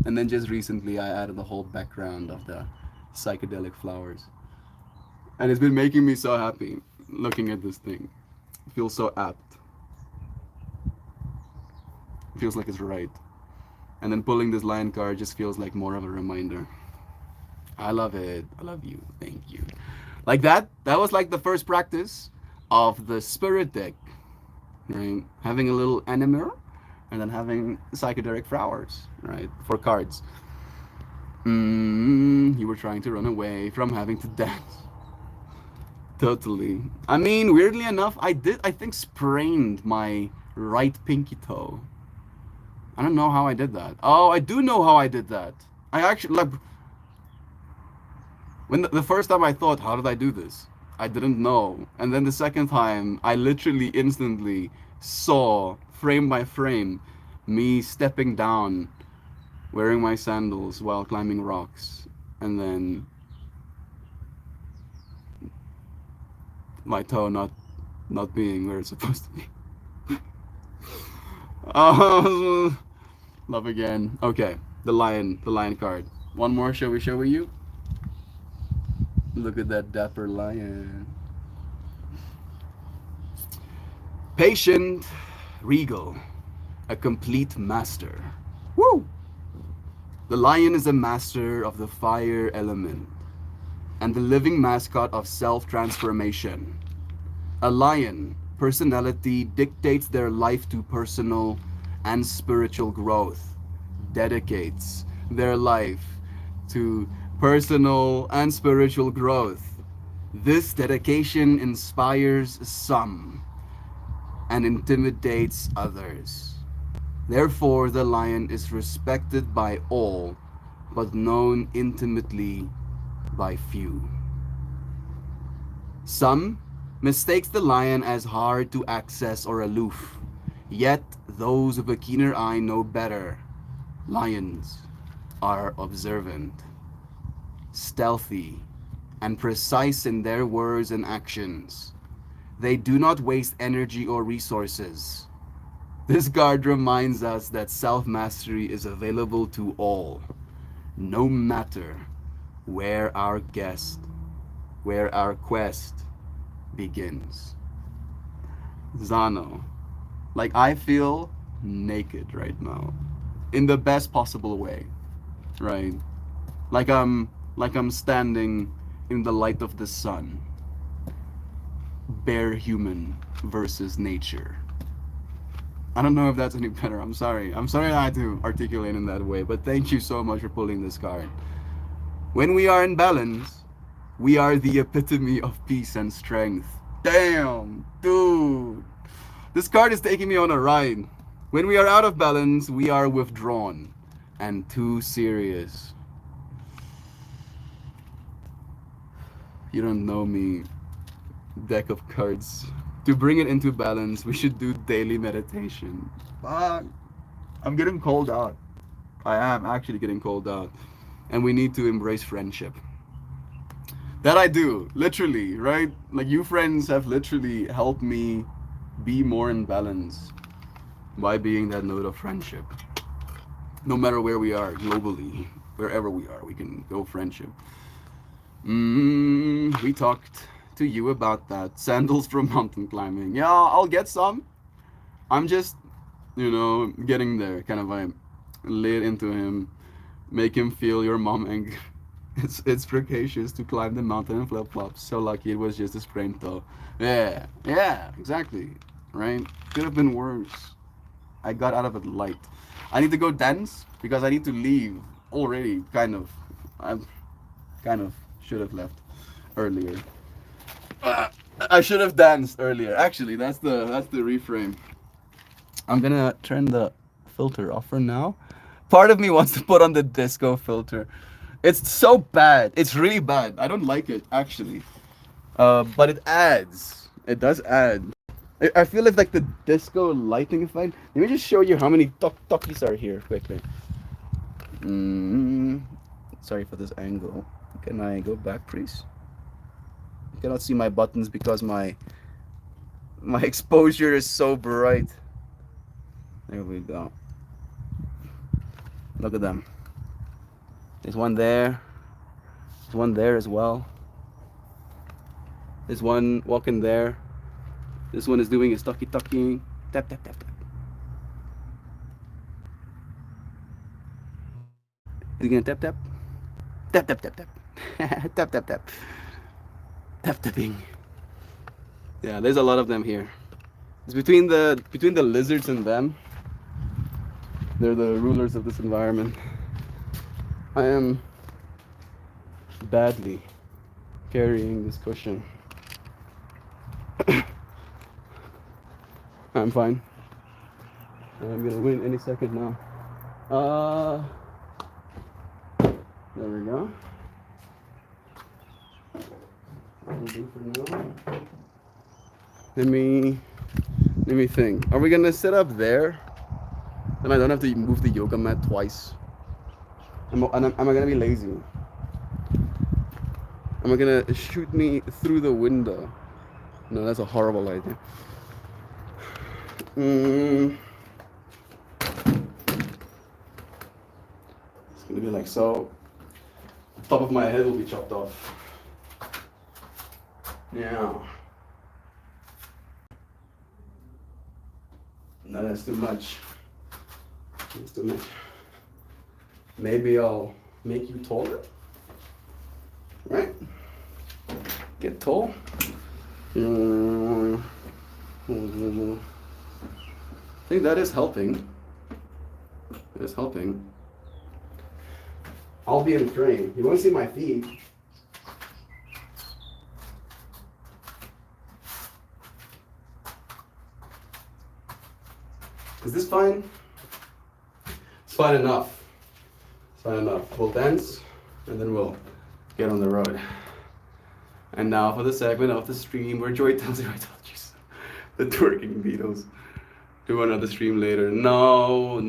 And then just recently I added the whole background of the psychedelic flowers. And it's been making me so happy looking at this thing. It feels so apt. It feels like it's right. And then pulling this lion card just feels like more of a reminder. I love it. I love you. Thank you. Like that was like the first practice of the spirit deck, right? Having a little animal and then having psychedelic flowers, right? For cards. You were trying to run away from having to dance. Totally. I mean, weirdly enough, I think sprained my right pinky toe. I don't know how I did that. Oh, I do know how I did that. I actually, like, when the first time I thought, how did I do this? I didn't know. And then the second time, I literally instantly saw, frame by frame, me stepping down, wearing my sandals while climbing rocks. And then my toe not being where it's supposed to be. Love again. Okay, the lion card. One more, shall we show you? Look at that dapper lion. Patient, regal, a complete master. Woo! The lion is a master of the fire element and the living mascot of self-transformation. A lion personality dictates their life to personal and spiritual growth, dedicates their life to personal and spiritual growth. This dedication inspires some and intimidates others. Therefore, the lion is respected by all, but known intimately by few. Some mistakes the lion as hard to access or aloof, yet those of a keener eye know better. Lions are observant, stealthy, and precise in their words and actions. They do not waste energy or resources. This card reminds us that self-mastery is available to all, no matter where our quest begins. Zano, like I feel naked right now, in the best possible way, right? Like I'm standing in the light of the sun. Bare human versus nature. I don't know if that's any better. I'm sorry I had to articulate in that way, but thank you so much for pulling this card. When we are in balance, we are the epitome of peace and strength. Damn, dude. This card is taking me on a ride. When we are out of balance, we are withdrawn and too serious. You don't know me. Deck of cards. To bring it into balance, we should do daily meditation. Fuck. I'm getting called out. I am actually getting called out. And we need to embrace friendship. That I do, literally, right? Like, you friends have literally helped me be more in balance by being that note of friendship. No matter where we are globally, wherever we are, we can go friendship. We talked to you about that. Sandals from mountain climbing. Yeah, I'll get some. I'm just, getting there. Kind of like lay it into him, make him feel your mom angry. It's precocious to climb the mountain in flip flops. So lucky it was just a sprained toe. Yeah, exactly. Right? Could have been worse. I got out of it light. I need to go dance because I need to leave already. Kind of. I kind of should have left earlier. Uh, I should have danced earlier. Actually, that's the reframe. I'm gonna turn the filter off for now. Part of me wants to put on the disco filter. It's so bad. It's really bad. I don't like it actually. But it adds. It does add. I feel like the disco lighting effect. Let me just show you how many talkies are here quickly. Mm, sorry for this angle. Can I go back, please? You cannot see my buttons because my exposure is so bright. There we go. Look at them. There's one there. There's one there as well. There's one walking there. This one is doing his tucky. Tap, tap, tap, tap. Is he gonna tap, tap? Tap, tap, tap, tap. Tap, tap, tap. Tap, tapping. Yeah, there's a lot of them here. It's between the lizards and them. They're the rulers of this environment. I am badly carrying this cushion. I'm fine. I'm gonna win any second now. There we go. That'll do for now. Let me think. Are we gonna sit up there? Then I don't have to move the yoga mat twice. Am I gonna be lazy? Am I gonna shoot me through the window? No, that's a horrible idea. It's gonna be like so. Top of my head will be chopped off. Yeah. No, that's too much. That's too much. Maybe I'll make you taller. Right? Get tall. I think that is helping. It is helping. I'll be in frame. You want to see my feet? Is this fine? It's fine enough. It's fine enough. We'll dance and then we'll get on the road. And now for the segment of the stream where Joy tells you, I told you so. The twerking Beatles. Do another stream later. No.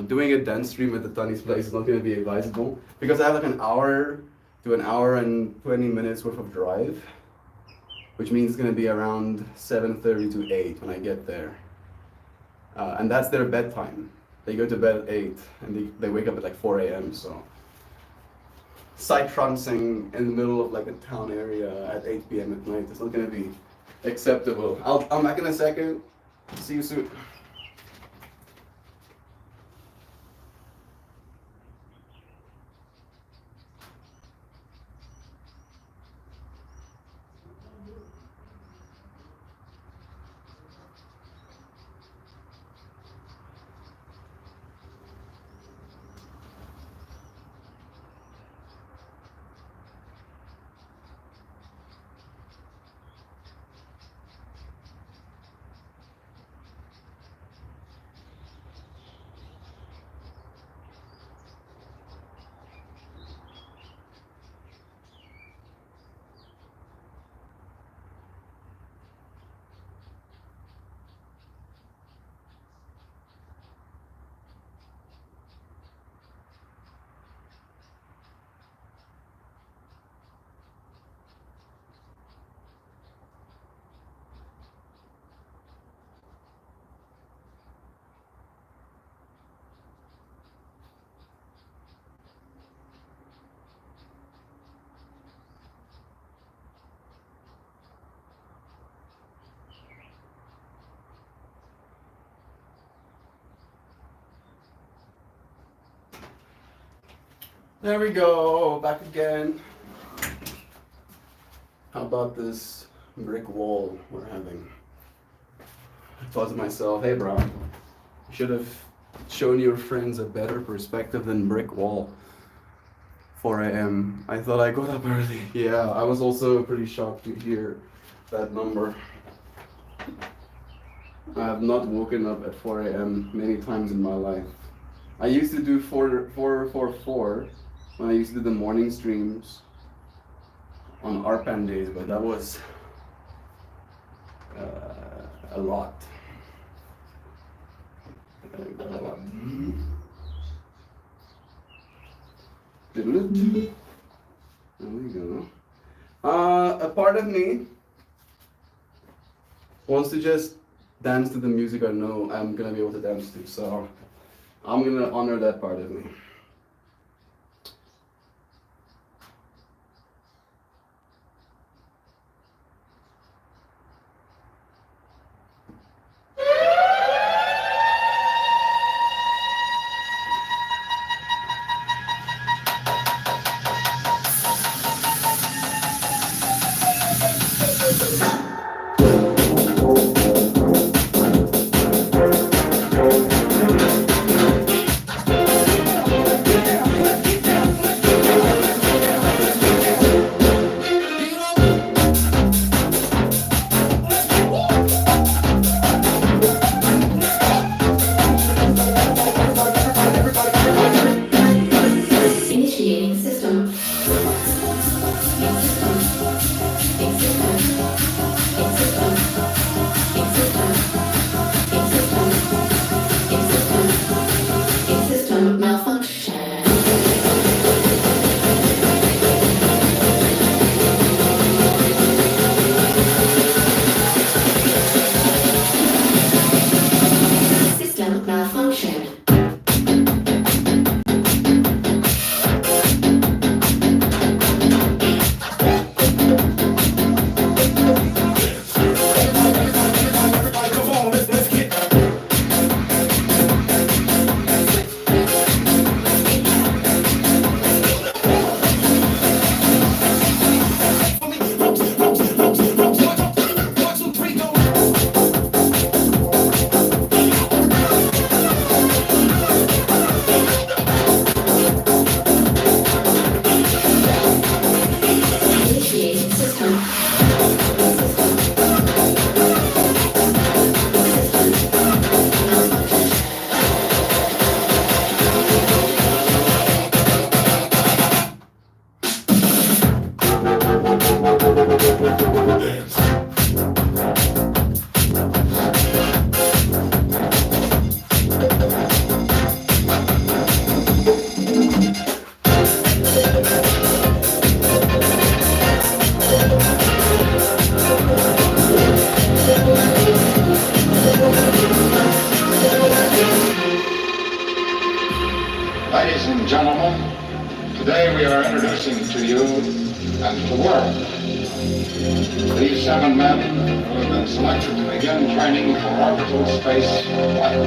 Doing a dance stream at the Tony's place is not going to be advisable because I have like an hour to an hour and 20 minutes worth of drive, which means it's going to be around 7:30 to 8 when I get there. And that's their bedtime. They go to bed at 8 and they wake up at like 4 a.m. So psytrancing in the middle of like a town area at 8 p.m. at night is not going to be acceptable. I'm back in a second. See you soon. There we go, back again. How about this brick wall we're having? I thought to myself, hey bro, you should have shown your friends a better perspective than brick wall. 4 a.m. I thought I got up early. Yeah, I was also pretty shocked to hear that number. I have not woken up at 4 a.m. many times in my life. I used to do 4 when I used to do the morning streams on ARPAN days, but that was a lot. A lot. There we go. A part of me wants to just dance to the music I know I'm gonna be able to dance to, so I'm gonna honor that part of me. Initiating system. System malfunction. System malfunction. Initiating system. Ladies and gentlemen, today we are introducing to you and to the world these 7 men who have been selected to begin training for orbital space flight.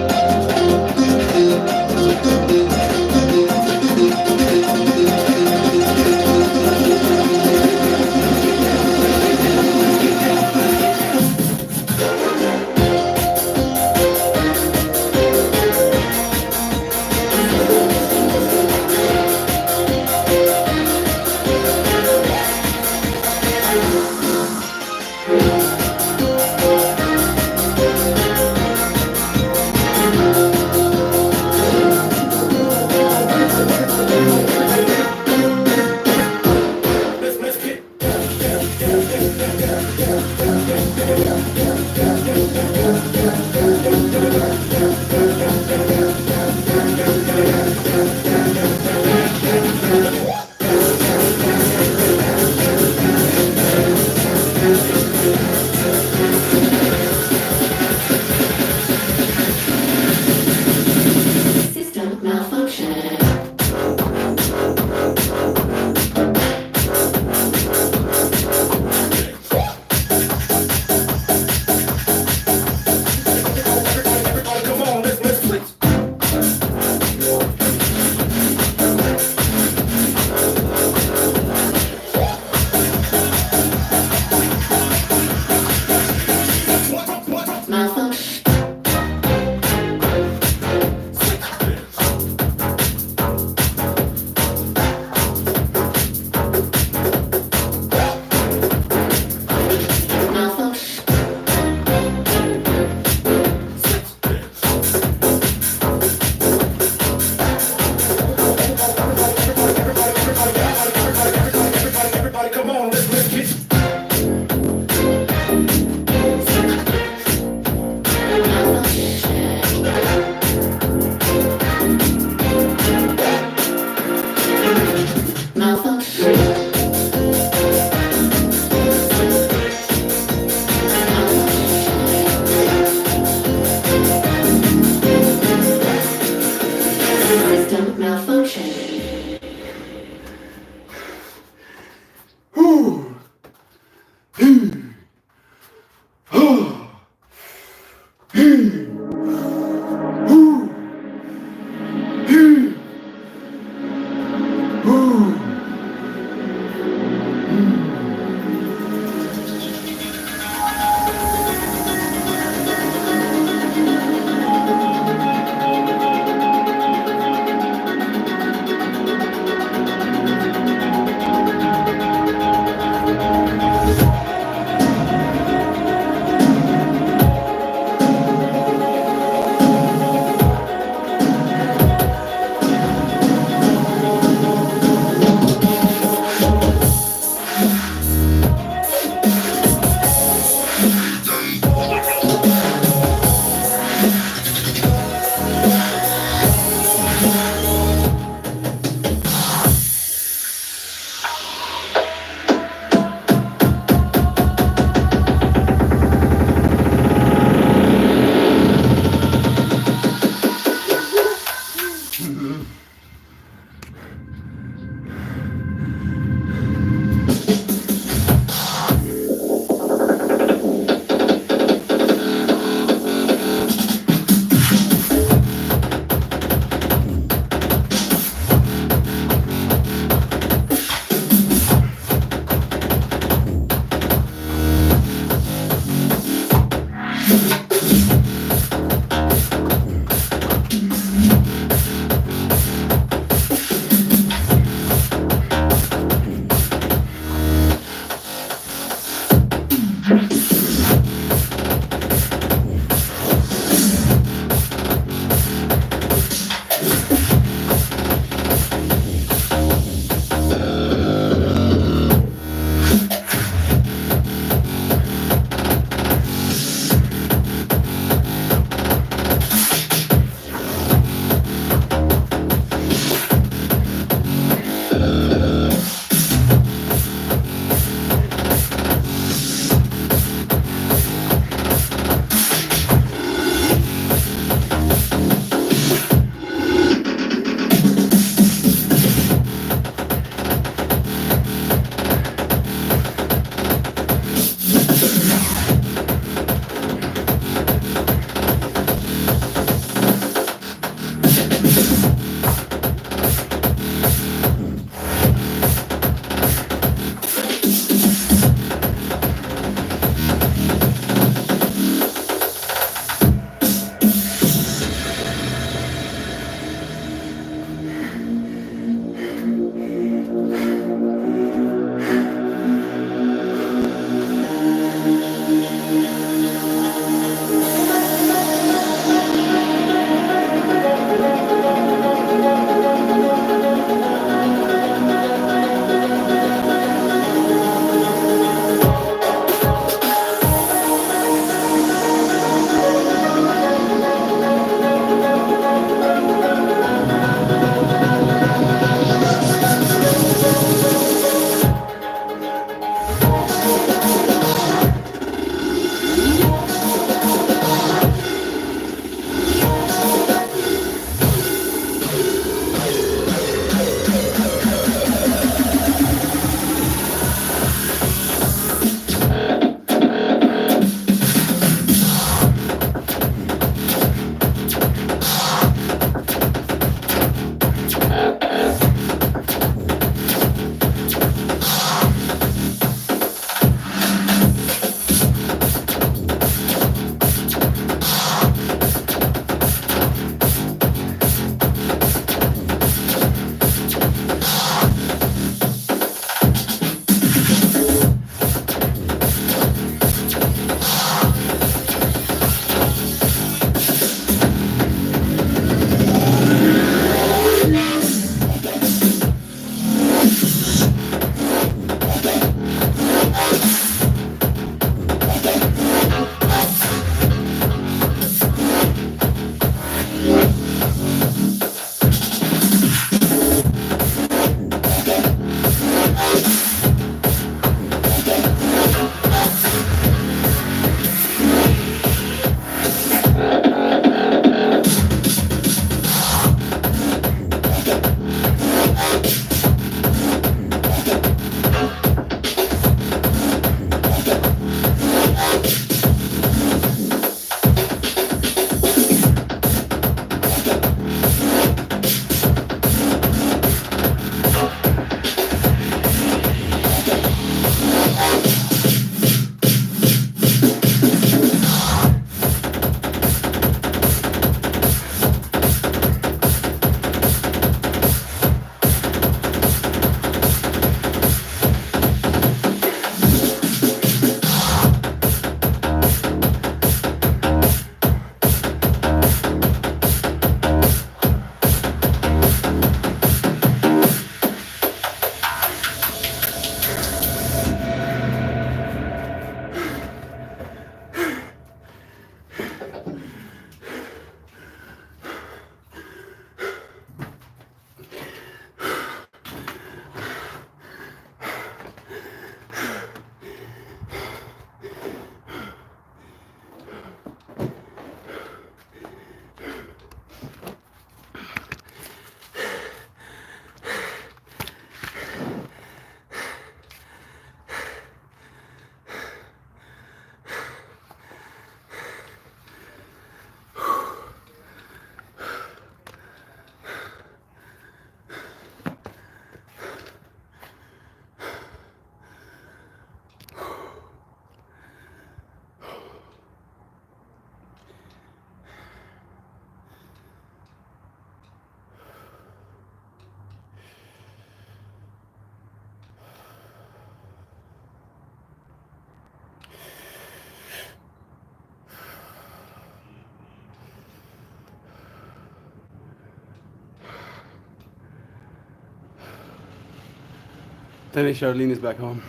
Today Charlene is back home.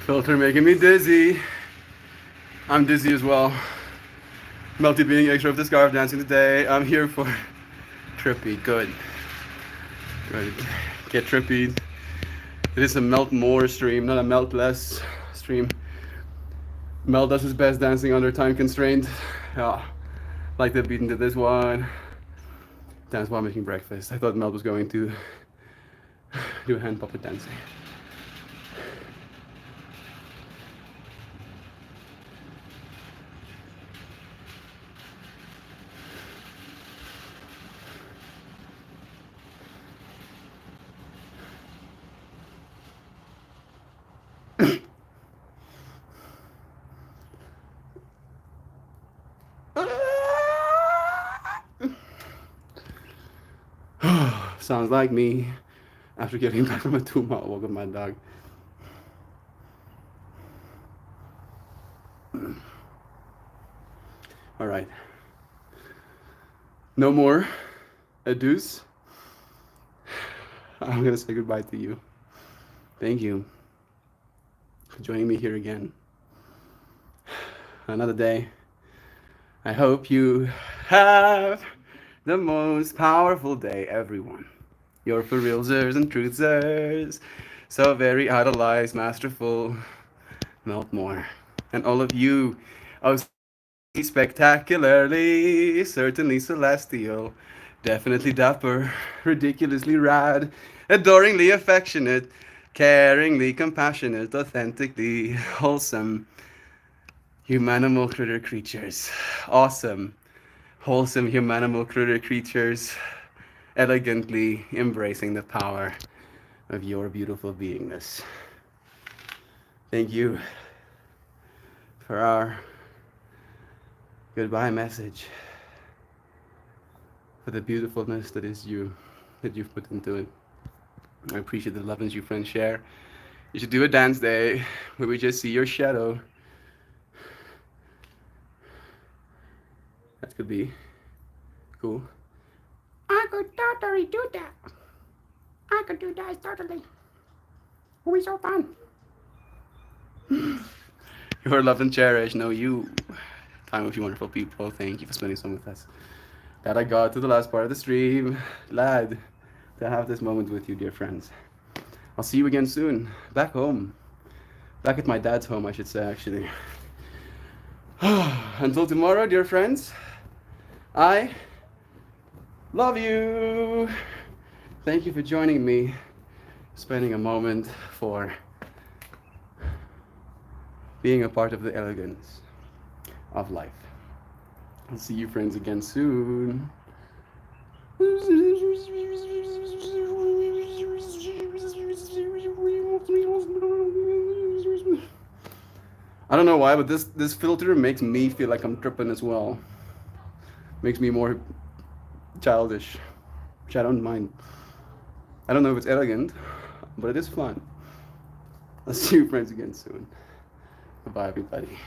Filter making me dizzy. I'm dizzy as well. Melty being extra of the scarf dancing today. I'm here for trippy. Good. Good. Get trippy. It is a melt more stream, not a melt less stream. Mel does his best dancing under time constraint. Yeah, like the beat into this one. Dance while making breakfast. I thought Mel was going to do hand puppet dancing. Sounds like me after getting back from a 2-mile walk with my dog. All right. No more adieus. I'm gonna say goodbye to you. Thank you for joining me here again. Another day. I hope you have the most powerful day, everyone. You're for realsers and truthsers. So very idolized, masterful, melt more. And all of you, oh, spectacularly, certainly celestial, definitely dapper, ridiculously rad, adoringly affectionate, caringly compassionate, authentically wholesome, humanimal critter creatures. Awesome, wholesome humanimal critter creatures, elegantly embracing the power of your beautiful beingness. Thank you for our goodbye message, for the beautifulness that is you, that you've put into it. I appreciate the love and you friends share. You should do a dance day where we just see your shadow. That could be cool. I could totally do that. I could do that totally. It will be so fun. You are loved and cherished. Know you. Time with you wonderful people. Thank you for spending some with us. Glad I got to the last part of the stream. Glad to have this moment with you, dear friends. I'll see you again soon. Back home. Back at my dad's home, I should say, actually. Until tomorrow, dear friends, I love you. Thank you for joining me, spending a moment for being a part of the elegance of life. I'll see you friends again soon. I don't know why, but this filter makes me feel like I'm tripping as well. Makes me more childish, which I don't mind. I don't know if it's elegant, but it is fun. I'll see you friends again soon. Bye, everybody.